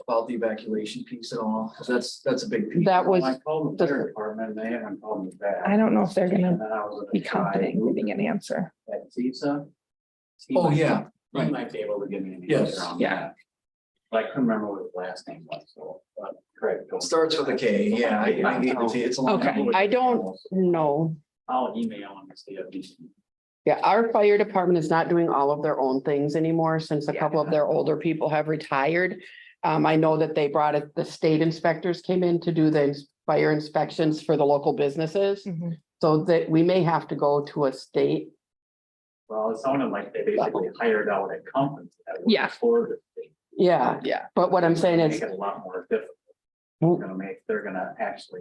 about the evacuation piece at all? Because that's a big piece. That was, I called the fire department, they haven't called me back. I don't know if they're gonna And then I was be gonna try confident in giving an answer. At CISA. Oh, yeah, He right. might be able to give me an Yes, answer on yeah. that. But I couldn't remember what his last name was, so, but Craig. told me. Starts with a K, yeah, I gave it to you. It's a long. Okay. I don't know. I'll email him and see if he's. Yeah, our fire department is not doing all of their own things anymore since a couple of their older people have retired. I know that they brought it, the state inspectors came in to do the fire inspections for the local businesses. Mhm. So that we may have to go to a state. Well, it sounded like they basically hired out a company. that worked Yeah. For the state. Yeah, Yeah. but what I'm saying Make is, it a lot more difficult. They're gonna actually.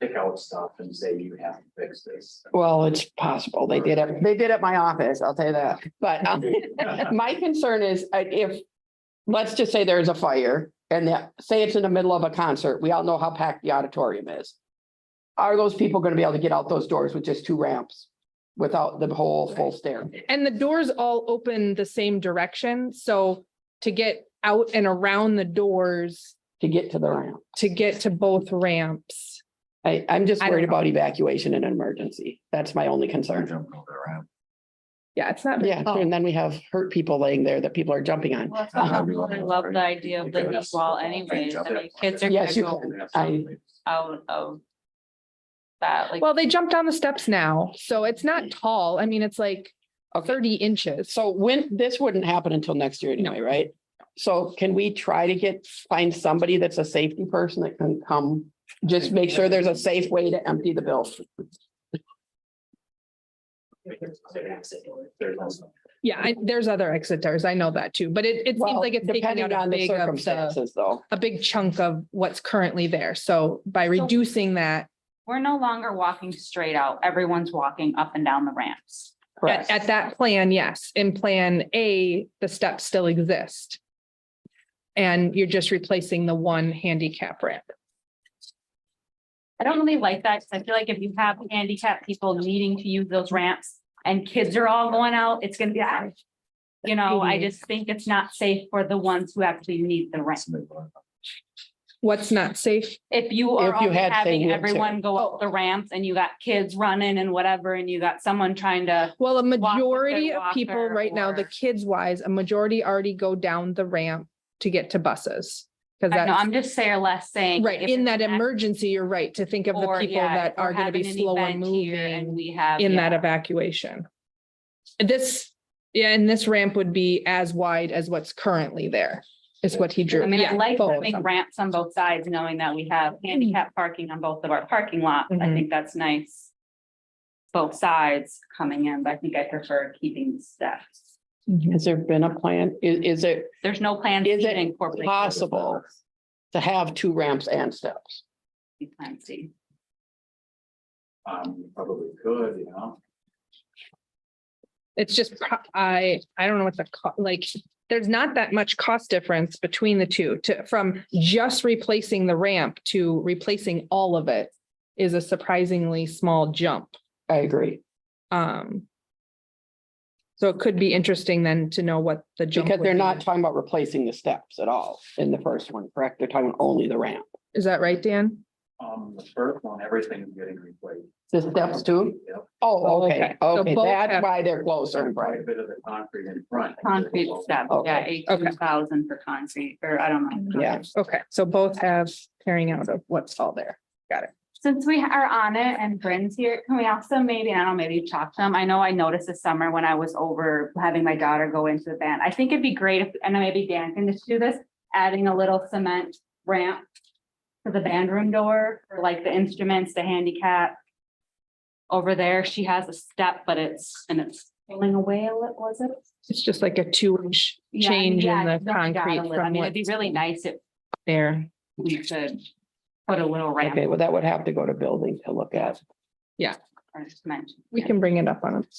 Pick out stuff and say you have to fix this. well, it's possible. They did it. They did at my office, I'll tell you that. But my concern is if, let's just say there's a fire and that, say it's in the middle of a concert, we all know how packed the auditorium is. Are those people gonna be able to get out those doors with just two ramps without the whole full stair? And the doors all open the same direction, so to get out and around the doors To get to the ramp? to get to both ramps. I'm just I don't worried know. about evacuation in an emergency. That's my only They're concern. jumping over the ramp. Yeah, it's not. very Yeah, tall. and then we have hurt people laying there that people are jumping on. Well, that's what I love the idea of the knee wall anyways. I mean, kids are gonna Yes, you go can. I, out of that, like. Well, they jumped down the steps now, so it's not tall. I mean, it's like 30 inches. so when, this wouldn't happen until next year anyway, right? So can we try to find somebody that's a safety person that can come, just make sure there's a safe way to empty the bill? Yeah, there's other exit doors. I know that too, but it seems Well, like it's taking depending out a on the big of the, circumstances, though. a big chunk of what's currently there. So by reducing that, We're no longer walking straight out. Everyone's walking up and down the ramps. Correct. at that plan, yes. In Plan A, the steps still exist. And you're just replacing the one handicap ramp. I don't really like that, because I feel like if you have handicapped people needing to use those ramps and kids are all going out, it's gonna be, you know, I just think it's not safe for the ones who actually need the ramp. What's not safe? If you are If you only had, say, having wheelchair. everyone go up the ramps and you got kids running and whatever, and you got someone trying to, Well, a with their majority of people walker right now, the or- kids wise, a majority already go down the ramp to get to buses. Cause I know, that's I'm just saying less saying. right. if In it's that an emergency, you're right, to think of the or, people yeah, that if we're are gonna be having an slower event here And moving we have. in that yeah. evacuation. And this ramp would be as wide as what's currently there, is what he drew. I mean, I Yeah, like both of having them. ramps on both sides, knowing that we have handicap parking on both of our parking lots. I Mhm. think that's nice. Both sides coming in, but I think I prefer keeping the steps. Has there been a plan? Is it There's no plan. Is to it incorporate possible to have two ramps and steps? Plan C. You probably could, you know. It's just, I don't know what like, there's not that much cost difference between the two from just replacing the ramp to replacing all of it is a surprisingly small jump. I agree, So it could be interesting then to know what the jump. because would they're be. not talking about replacing the steps at all in the first one, correct? They're talking only the ramp. Is that right, Dan? The first one, everything's getting replaced. The steps too? Yep. Oh, okay, Okay. So okay, both that's have- why they're closer, Quite a right? bit of the concrete in front. Concrete steps, yeah, Okay. 18,000 for concrete, or I don't know. Yeah. Okay, so both have carrying out of what's all there. Got it. Since we are on it and Bryn's here, can we also maybe, I don't know, maybe talk to them? I know I noticed this summer when I was over having my daughter go into the band. I think it'd be great if, and maybe Dan can just do this, adding a little cement ramp to the band room door for like the instruments, the handicap. Over there, she has a step, but it's pulling away a little, was it? It's just like a 2-inch Yeah, I mean, change in yeah, the it's not concrete gotta live. I from mean, it'd be what's really nice if there. we could put a little ramp. Okay, well, that would have to go to building to look at. Or just mention. We can bring it up on it.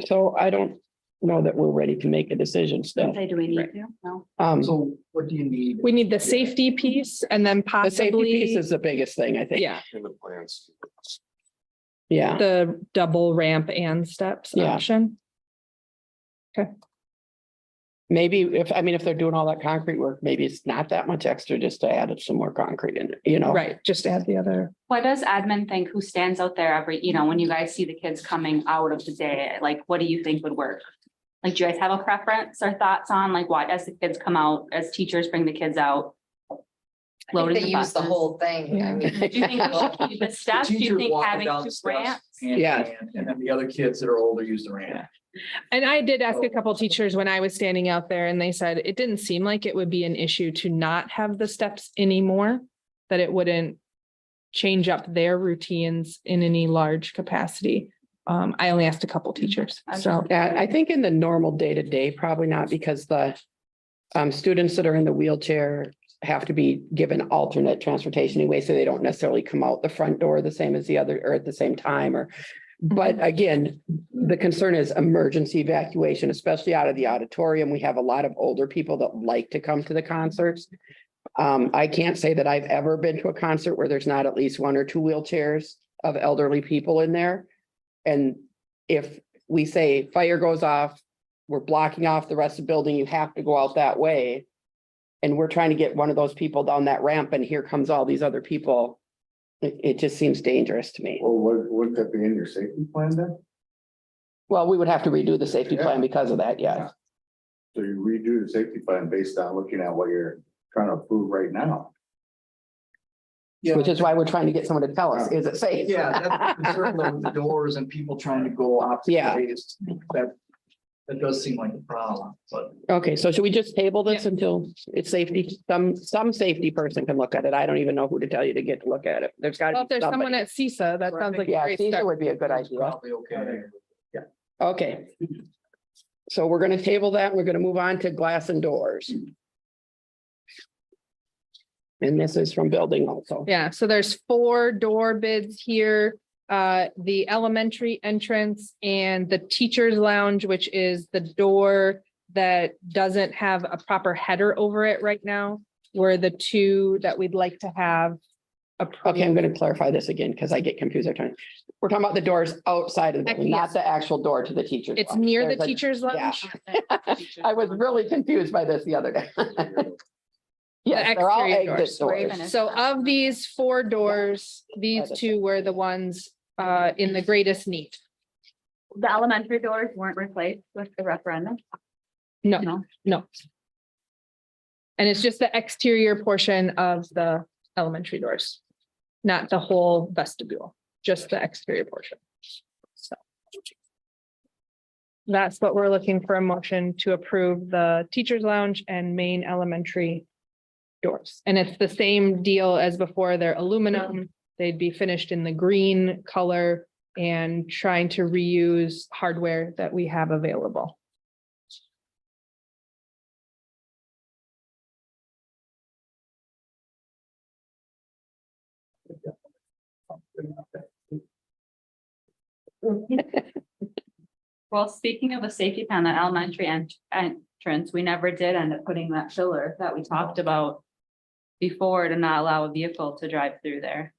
So I don't, know that we're ready to make a decision still. Say, do we need to? No. So what do you need? We need the safety piece and then The safety piece possibly, is the biggest thing, I think. yeah, In the plans. Yeah, the double ramp and steps Yeah. option. maybe if they're doing all that concrete work, maybe it's not that much extra just to add some more concrete in it, Right, just add the other. What does admin think? Who stands out there every, when you guys see the kids coming out of the day, like, what do you think would work? Like, do you guys have a preference or thoughts on like what, as the kids come out, as teachers bring the kids out? I Loading think they the use the buses? whole thing. I mean. Do you think the steps, do you Teachers think walking having down two the steps ramps? hand in Yeah. hand, and then the other kids that are older use the ramp. And I did ask a couple teachers when I was standing out there and they said it didn't seem like it would be an issue to not have the steps anymore. That it wouldn't change up their routines in any large capacity. I only asked a couple teachers, so. Yeah, I think in the normal day-to-day, probably not, because the students that are in the wheelchair have to be given alternate transportation anyway, so they don't necessarily come out the front door the same as the other, or at the same time, or. But again, the concern is emergency evacuation, especially out of the auditorium. We have a lot of older people that like to come to the concerts. I can't say that I've ever been to a concert where there's not at least one or two wheelchairs of elderly people in there. And if we say fire goes off, we're blocking off the rest of the building, you have to go out that way. And we're trying to get one of those people down that ramp, and here comes all these other people. It just seems dangerous to me. Well, wouldn't that be in your safety plan then? Well, we would have to redo the safety plan because of that, yeah. So you redo the safety plan based on looking at what you're trying to approve right now. Yeah. Which is why we're trying to get someone to tell us, is it safe? Yeah, that's the concern though, with the doors and people trying to go opposite Yeah. ways. That does seem like a problem, but Okay, so should we just table this until it's safety? Some safety person can look at it. I don't even know who to tell you to get to look at it. There's Well, gotta if be there's someone somebody. at CISA, that sounds like a Yeah, great Caesar start. would be a good it's idea. probably okay. Okay. So we're gonna table that. and We're gonna move on to glass and doors. And this is from building also. Yeah, so there's 4 door bids here. The elementary entrance and the teacher's lounge, which is the door that doesn't have a proper header over it right now, were the 2 that we'd like to have. Okay, I'm gonna clarify this again because I get confused every time. We're talking about the doors outside of the building, not Yes. the actual door to the teacher's. It's lounge. near the There's a- teacher's yeah. lounge. I was really confused by this the other day. Yes, they're all exterior exit Or even doors. if- So of these 4 doors, these 2 were the ones in the greatest need. The elementary doors weren't replaced with the referendum? No, No. no. And it's just the exterior portion of the elementary doors, not the whole vestibule, just the exterior portion. So. That's what we're looking for, a motion to approve the teacher's lounge and main elementary doors. And it's the same deal as before. They're aluminum. They'd be finished in the green color and trying to reuse hardware that we have available. Well, speaking of the safety plan, that elementary entrance, we never did end up putting that pillar that we talked about before to not allow a vehicle to drive through there.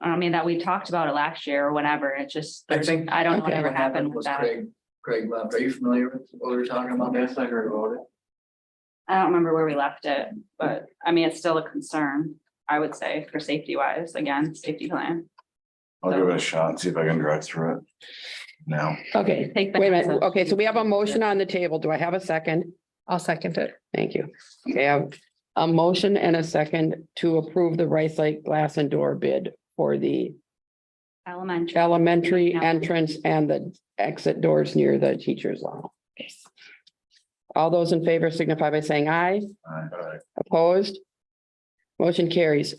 I mean, that we talked about it last year or whenever, it's just, I think. I don't know okay, whatever what happened with was that. Craig left. Are you familiar with what we were talking about? Yes, I heard about it. I don't remember where we left it, but I mean, it's still a concern, I would say, for safety wise, again, safety plan. I'll give it a shot and see if I can drive through it. Now, Okay, Take wait a Vanessa. minute. Okay, so we have a motion on the table. Do I have a second? I'll second it. Thank you. Okay, I have a motion and a second to approve the Rice Lake glass and door bid for the Elementary. elementary Yeah. entrance and the exit doors near the teacher's lounge. All those in favor signify by saying aye. Opposed? Motion carries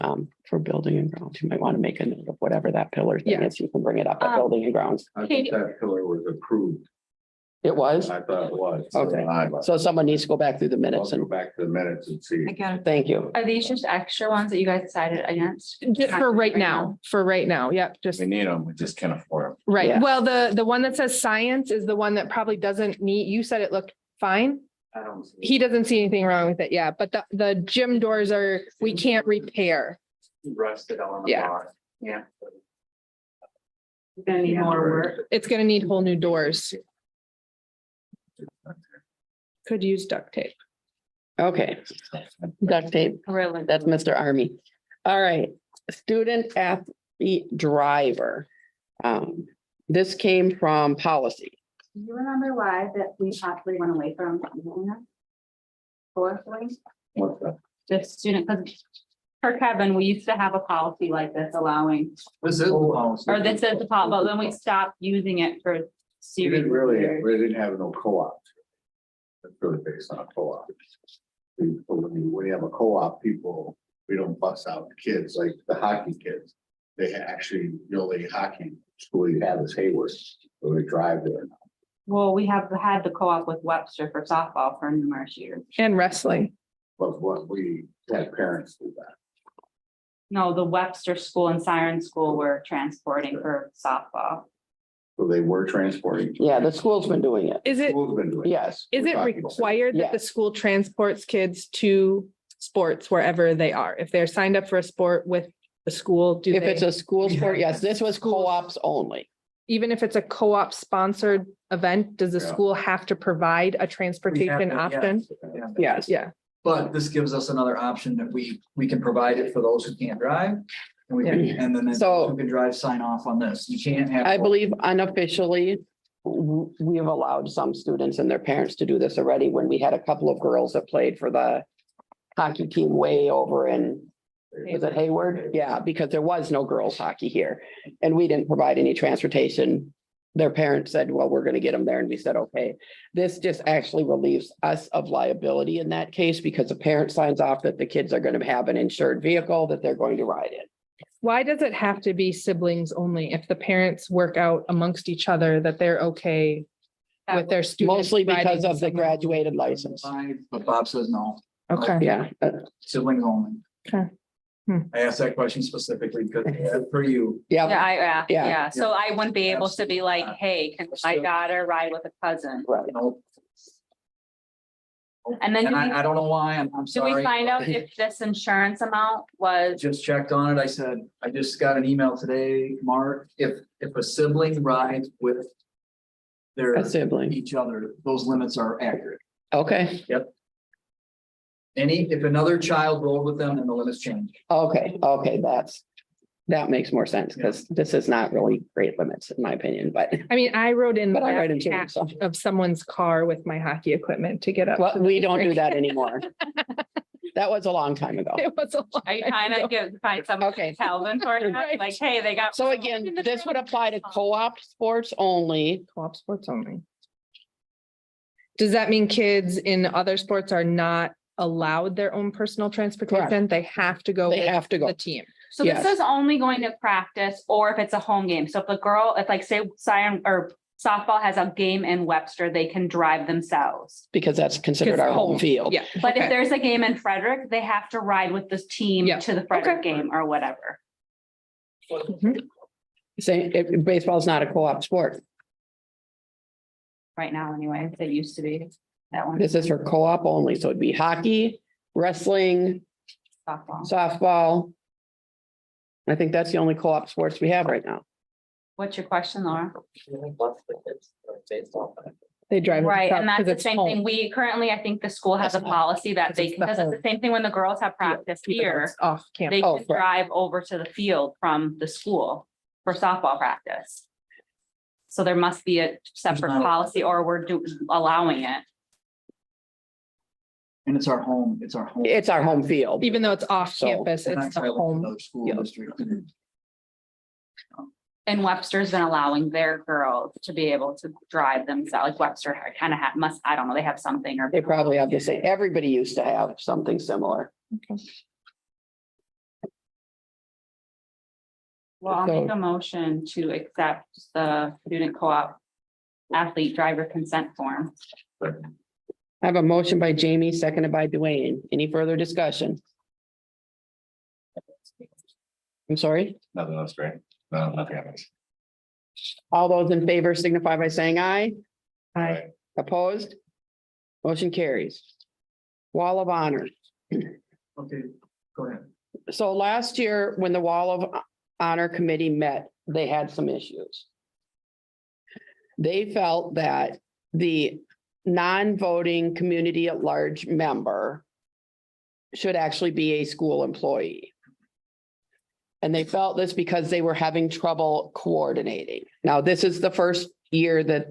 for building and grounds. You might want to make a note of whatever that pillar thing Yeah. is. You can bring it up at building and grounds. I think that pillar was approved It was? I thought it was. Okay. I'll So someone needs to go back through the minutes go and back to the minutes and see. I got it. thank you. Are these just extra ones that you guys decided against? Just for right now, yep, just. We need them, we just can't afford them. Right, Yeah. well, the one that says science is the one that probably doesn't need, you said it looked fine. I don't see. He doesn't see anything wrong with it, yeah, but the gym doors are, we can't repair. Rusted on the Yeah. bar. Yeah. Gonna need more work. It's gonna need whole new doors. Could use duct tape. Okay. Duct tape. Really? That's Mr. Army. All right, student athlete driver. This came from policy. Do you remember why that we possibly went away from? doing that? Fourthly, What's that? the student, because for Kevin, we used to have a policy like this allowing, This is the policy. or this is the policy, but then we stopped using it for We series. didn't really, years. we didn't have no co-op. It's really based on a co-op. When you have a co-op, people, we don't bust out the kids like the hockey kids. They actually, the only hockey school you have is Hayward, so they drive there. Well, we have had the co-op with Webster for softball for numerous years. And wrestling. But what we had parents do that. No, the Webster School and Siren School were transporting for softball. So they were transporting. Yeah, the school's been doing it. Is it, School's been doing. Yes. is it We're talking about- required that the Yes. school transports kids to sports wherever they are? If they're signed up for a sport with the school, do If it's they, a school We sport, have yes, that. this was co-ops only. even if it's a co-op sponsored event, does the Yeah. school have to provide a transportation to, option? Yeah. Yes. Yeah, But this gives us another option that we can provide it for those who can't drive. And we can, and then So- those who can drive, sign off on this. You can't have. I believe unofficially, we have allowed some students and their parents to do this already when we had a couple of girls that played for the hockey team way over in, was it Hayward? Yeah, because there was no girls hockey here and we didn't provide any transportation. Their parents said, well, we're gonna get them there. And we said, okay. This just actually relieves us of liability in that case because the parent signs off that the kids are gonna have an insured vehicle that they're going to ride in. why does it have to be siblings only? If the parents work out amongst each other that they're okay with their students? Mostly because riding of the somewhere? graduated license. But Bob says no, Okay, Yeah, siblings only. Okay. I asked that question specifically because for you. Yeah, yeah, Yeah. yeah, so I wouldn't be able to be like, hey, can my daughter ride with a cousin? right. No. And then do we- I don't know why, I'm Do we sorry. find out if this insurance amount was, Just checked on it. I said, I just got an email today, Mark, if a sibling rides with their, A sibling. each other, those limits are accurate. Okay, If another child rode with them, then the limits change. okay, that makes more sense because this is not really great limits in my opinion, but I mean, I rode in the But I ride in too, back so. of someone's car with my hockey equipment to get up. well, to the we don't do rink. that anymore. That was a long time ago. It was a lot. are you trying to find some Okay. Calvin for it? Right. Like, hey, they got. So again, this would apply to co-op sports only. Co-op sports only. Does that mean kids in other sports are not allowed their own personal transportation? They have to go They with have to go. the team. So this Yes. is only going to practice or if it's a home game. So if the girl, if like say Siren or softball has a game in Webster, they can drive themselves. Because that's considered our home field. Yeah. But if okay. there's a game in Frederick, they have to ride with this team Yeah. to the Frederick Okay. game or whatever. Say, baseball is not a co-op sport. Right now anyway, they used to be that one. This is for co-op only. So it'd be hockey, wrestling, Softball. softball. I think that's the only co-op sports we have right now. What's your question, Laura? They drive. Right, and themselves that's 'cause the it's same home. thing. We currently, I think the school has a That's home. policy that 'Cause they, it's the because it's the home. same thing when the girls have practice Even though here. it's Off campus. They Oh, can right. drive over to the field from the school for softball practice. So there must be a separate not a- policy or we're allowing it. And it's our home, it's our home. It's our home field. Even though it's off So- campus, We're not it's the trying to look at home. another school field. district. And Webster's been allowing their girls to be able to drive themselves, like Webster kind of must, I don't know, they have something or. They probably have the same, everybody used to have something similar. Well, I'll make So- a motion to accept the student co-op athlete driver consent form. I have a motion by Jamie, seconded by Dwayne. Any further discussion? I'm sorry, Nothing else, great. No, nothing happens. all those in favor signify by saying aye. Aye. Opposed? Motion carries. Wall of Honor. Okay, go ahead. So last year, when the Wall of Honor Committee met, they had some issues. They felt that the non-voting community at large member should actually be a school employee. And they felt this because they were having trouble coordinating. Now, this is the first year that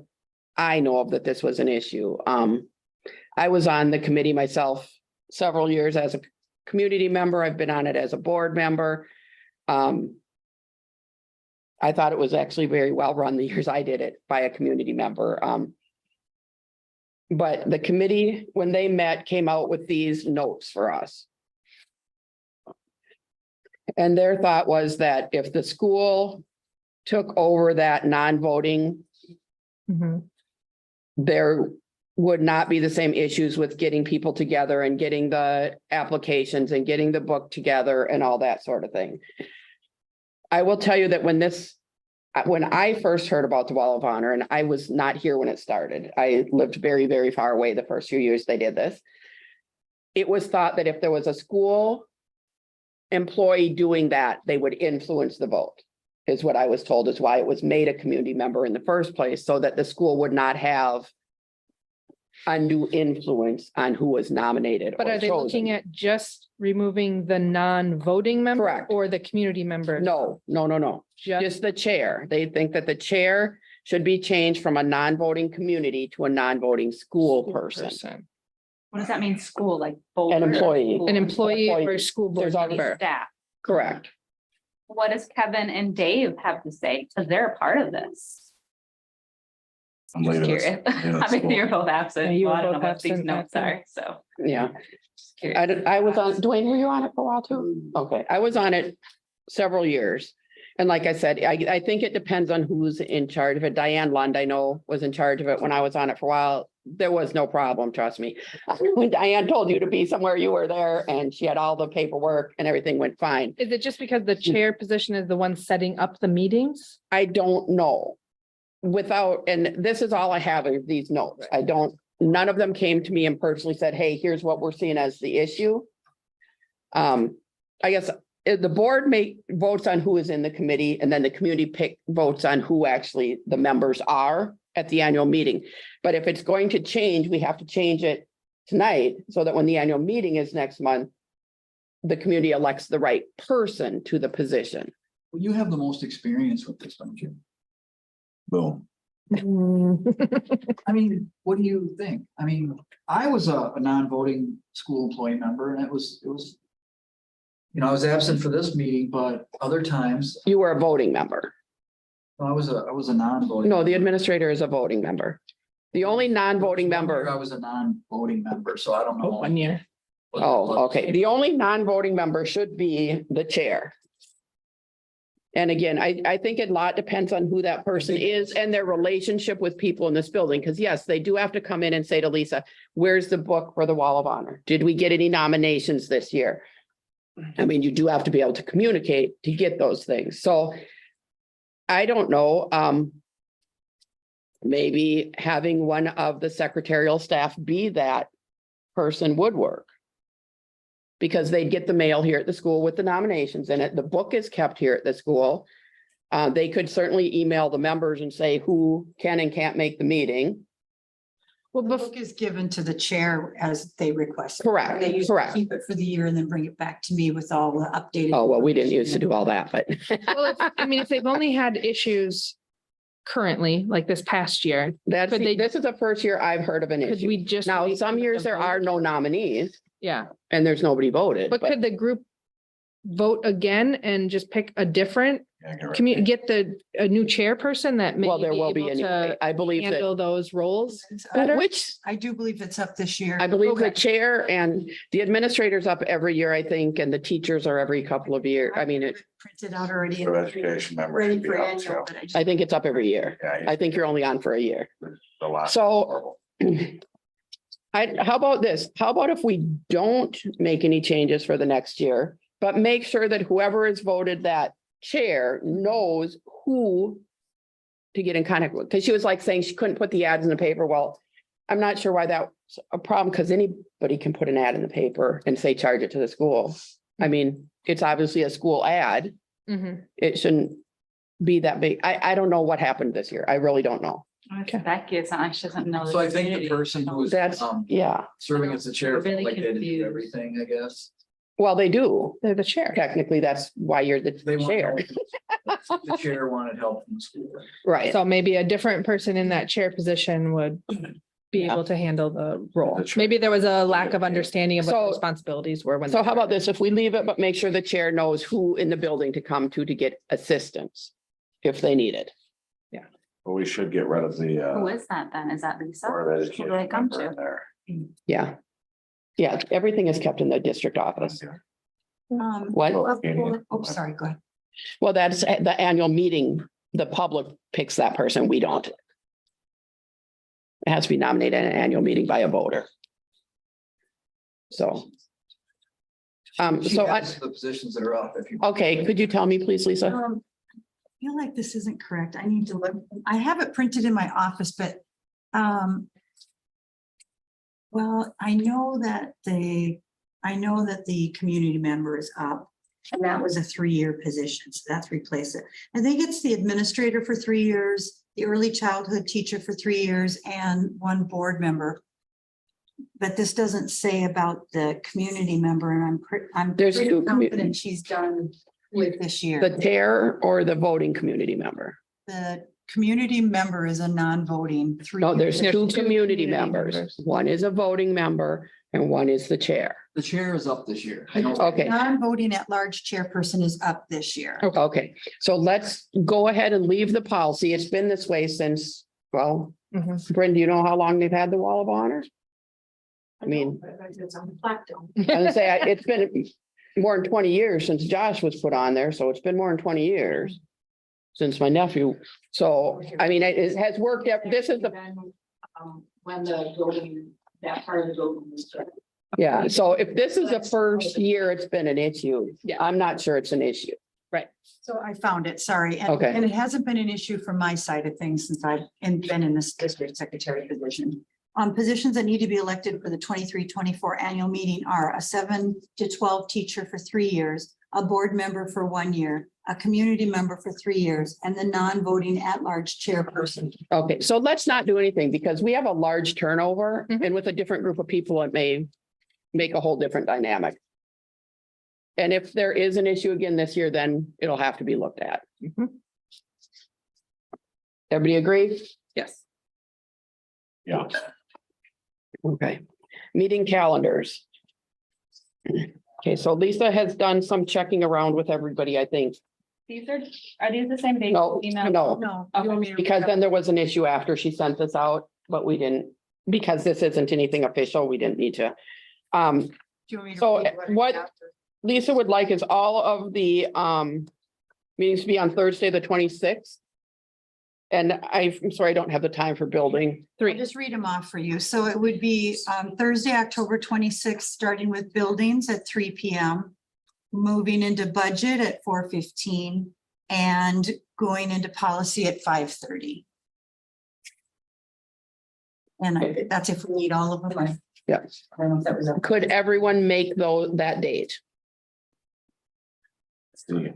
I know of that this was an issue. I was on the committee myself several years as a community member. I've been on it as a board member. I thought it was actually very well run the years I did it by a community member. But the committee, when they met, came out with these notes for us. And their thought was that if the school took over that non-voting, there would not be the same issues with getting people together and getting the applications and getting the book together and all that sort of thing. I will tell you that when I first heard about the Wall of Honor, and I was not here when it started, I lived very, very far away the first few years they did this. It was thought that if there was a school employee doing that, they would influence the vote, is what I was told, is why it was made a community member in the first place, so that the school would not have undue influence on who was nominated. But or are they chosen. looking at just removing the non-voting member? Correct. Or the community member? No. Just the chair. They think that the chair should be changed from a non-voting community to a non-voting school person, What does that mean, school, like? board an or employee. school? An employee or school board There's already- member? Staff. Correct. What does Kevin and Dave have to say? Because they're a part of this. I'm Just leaving this- curious. leaving this I mean, school. you're both absent. Yeah, you Well, were I don't know both what these absent, notes absent. are, so. Yeah. just curious. I was on, Dwayne, were you on it for a while too? Okay, I was on it several years. And like I said, I think it depends on who's in charge of it. Diane Lund, I know, was in charge of it when I was on it for a while. There was no problem, trust me. When Diane told you to be somewhere, you were there, and she had all the paperwork and everything went fine. Is it just because the chair position is the one setting up the meetings? I don't know. And this is all I have of these notes. None of them came to me and personally said, hey, here's what we're seeing as the issue. I guess the board votes on who is in the committee, and then the community votes on who actually the members are at the annual meeting. But if it's going to change, we have to change it tonight so that when the annual meeting is next month, the community elects the right person to the position. Well, you have the most experience with this, don't you? Boom. I mean, what do you think? I mean, I was a non-voting school employee member, and it was. You know, I was absent for this meeting, but other times You were a voting member. I was a non-voting. No, the administrator is a voting member. The only non-voting I member. was a non-voting member, so I don't know. 1 year. Oh, okay. The only non-voting member should be the chair. And again, I think a lot depends on who that person is and their relationship with people in this building. Because yes, they do have to come in and say to Lisa, where's the book for the Wall of Honor? Did we get any nominations this year? I mean, you do have to be able to communicate to get those things. So I don't know. Maybe having one of the secretarial staff be that person would work. Because they'd get the mail here at the school with the nominations in it. The book is kept here at the school. They could certainly email the members and say who can and can't make the meeting. Well, the book is given to the chair as they request. Correct, They usually correct. keep it for the year and then bring it back to me with all the updated. Oh, well, we didn't used to do all that, but Well, if they've only had issues currently, like this past year, that's, Could they- this is the first year I've heard of an could issue. we just? Now, wait some for years the there vote? are no nominees Yeah, and there's nobody voted. but could the group vote again and just pick a different Yeah, get rid of Can you it. get a new chairperson that may Well, there will be, able a new- to I believe that, handle those roles better? which I do believe it's up this year. I believe the Okay. chair and the administrator's up every year, I think, and the teachers are every couple of years. I mean, Printed out already. Board of Education member Ready should be for up annual, too. but I just. I think it's up every year. Yeah. I think you're only on for a year. The last. So how about this? How about if we don't make any changes for the next year, but make sure that whoever is voted that chair knows who to get in contact with? Because she was like saying she couldn't put the ads in the paper. Well, I'm not sure why that's a problem because anybody can put an ad in the paper and say, charge it to the school. I mean, it's obviously a school ad. Mhm. It shouldn't be that big. I don't know what happened this year. I really don't know. Becky, it's not like she doesn't know. So I think the person who was That's, yeah, serving as the chair, We're felt really like they didn't do confused. everything, I guess. well, they do. They're the chair. Technically, that's why you're They the want chair, help. The chair wanted help from the school. right? So maybe a different person in that chair position would be Yeah. able to handle the role. The chair. Maybe there was a lack of understanding of what So- the responsibilities were when. So how about this? If we leave it, but make sure the chair knows who in the building to come to get assistance if they need it. But we should get rid of the, Who is that then? Is that Lisa? Board of Who Education do they come member in to? there. Yeah. Yeah, everything is kept in the district office. What? Oh, sorry, go ahead. Well, that's the annual meeting. The public picks that person. We don't. It has to be nominated at an annual meeting by a voter. So. She So I, has the positions that are up if you. okay, could you tell me, please, Lisa? I feel like this isn't correct. I need to look. I have it printed in my office, but well, I know that the community member is up. And that was a 3-year position, so that's replaced it. I think it's the administrator for 3 years, the early childhood teacher for 3 years, and 1 board member. But this doesn't say about the community member, and I'm There's pretty two commu- confident she's done with this year. The chair or the voting community member? The community member is a non-voting. No, there's There's two two community community members. members. One is a voting member and one is the chair. The chair is up this year. I know. Okay, Non-voting at-large chairperson is up this year. okay. So let's go ahead and leave the policy. It's been this way since, well, Mhm. Brenda, do you know how long they've had the wall of honor? I mean, It's on the plaque dome. I was gonna say, it's been more than 20 years since Josh was put on there, so it's been more than 20 years since my nephew. So, I mean, it has worked out. This is the, When the building, that part of the building was. yeah. So if this is the first year it's been an issue, Yeah. I'm not sure it's an issue. So I found it, sorry. And- Okay. And it hasn't been an issue from my side of things since I've been in this district secretary position. Positions that need to be elected for the 23-24 annual meeting are a 7 to 12 teacher for 3 years, a board member for 1 year, a community member for 3 years, and the non-voting at-large chairperson. Okay, so let's not do anything because we have a large turnover Mhm. and with a different group of people, it may make a whole different dynamic. And if there is an issue again this year, then it'll have to be looked at. Mhm. Everybody agree? Yes. Yeah. Okay, meeting calendars. Okay, so Lisa has done some checking around with everybody, I think. These are these the same dates? No, Email? no, No. Okay. because then there was an issue after she sent this out, but we didn't, because this isn't anything official, we didn't need to. Do you want me to So read I what- have? Lisa would like is all of the meetings to be on Thursday, the 26th. And I'm sorry, I don't have the time for building. I'll just read them off for you. So it would be Thursday, October 26th, starting with buildings at 3 p.m. Moving into budget at 4:15 and going into policy at 5:30. And that's if we need all of them. Yeah. I don't know if that was. Could everyone make that date? Steve.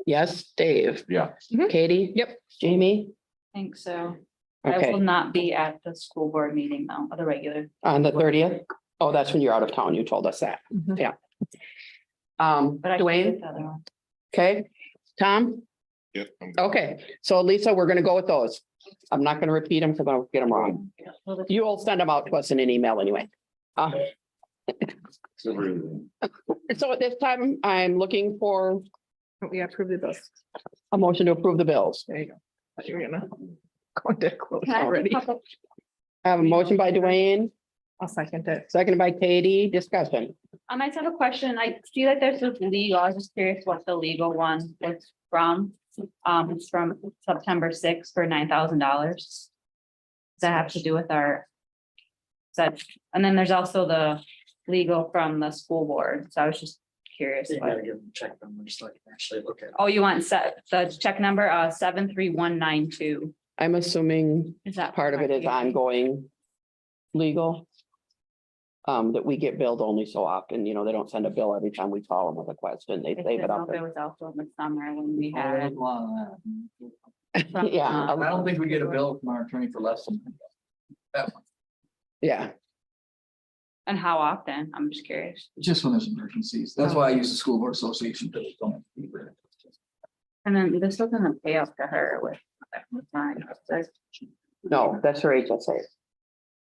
Yes, Dave, Yeah. Katie? Yep. Jamie? I think so. I will Okay, not be at the school board meeting though, or the regular. on the 30th? Oh, that's when you're out of town. You told us that. Mhm. Yeah. But I can Dwayne, get the other one. okay, Tom? Yep. I'm good. Okay, so Lisa, we're gonna go with those. I'm not gonna repeat them because I'll get them wrong. You will send them out to us in an email anyway. Super easy. So at this time, I'm looking for We approved the bills. A motion to approve the bills. There you go. Thought you were gonna go into close Can I ask a already. couple- I have a motion by Dwayne, I'll second it. seconded by Katie. Discussion. I just have a question. I see that there's this legal, I was just curious what the legal one was from. It's from September sixth for $9,000. Does that have to do with our? That, and then there's also the legal from the school board. So I was just curious. You what- gotta give them check numbers so I can actually look at. it. Oh, you want the check number, 73192. I'm assuming Is that? part of it is correct? ongoing legal. That we get billed only so often, you know, they don't send a bill every time we call them with a question. They I save it didn't know up. if it was also in the summer when we Oh, had there's it. a lot of that. from, Yeah, I don't think we get a bill from our attorney for less than that one. Yeah, And how often? I'm just curious. Just when there's emergencies. That's why I use the school board association. to don't- And then this wasn't a payout to her with. Fine. no, that's her HSA.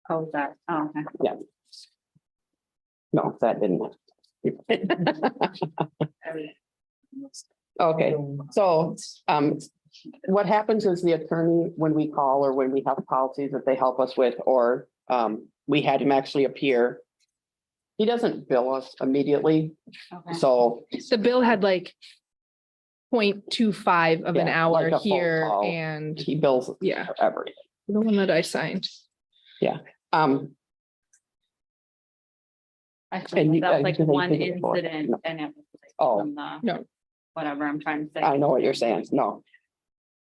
Oh, is that, oh, okay. No, that didn't. Okay, so, what happens is the attorney, when we call or when we have policies that they help us with, or, we had him actually appear. He doesn't bill us immediately, Okay. so, The bill had like 0.25 of an Yeah, like hour a phone here call. and, he bills yeah, for everything. the one that I signed. Um, I And think you- that was like you one think it's for- incident no. and it was like Oh. from the. No. Whatever I'm trying to say. I know what you're saying, no.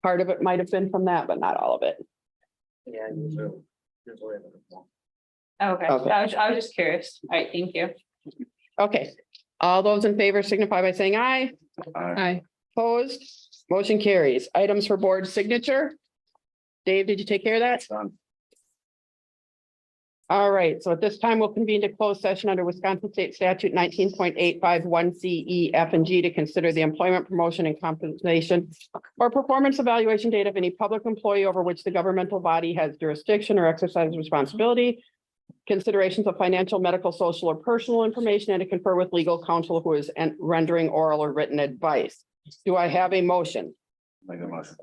Part of it might have been from that, but not all of it. Yeah, usually. Usually. Okay, Okay. I was just curious. All right, thank you. Okay, all those in favor signify by saying aye. Aye. Opposed, motion carries. Items for board signature. Dave, did you take care of that? Done. All right, so at this time, we'll convene to closed session under Wisconsin State Statute 19.851 C, E, F, and G to consider the employment, promotion, and compensation or performance evaluation data of any public employee over which the governmental body has jurisdiction or exercise responsibility, considerations of financial, medical, social, or personal information, and to confer with legal counsel who is rendering oral or written advice. Do I have a motion? Make a motion.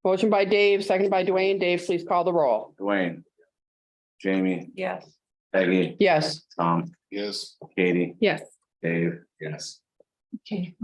Motion by Dave, second by Dwayne. Dave, please call the roll. Dwayne. Jamie, Yes. Peggy, Yes. Tom, Yes. Katie, Yes. Dave, yes. Okay.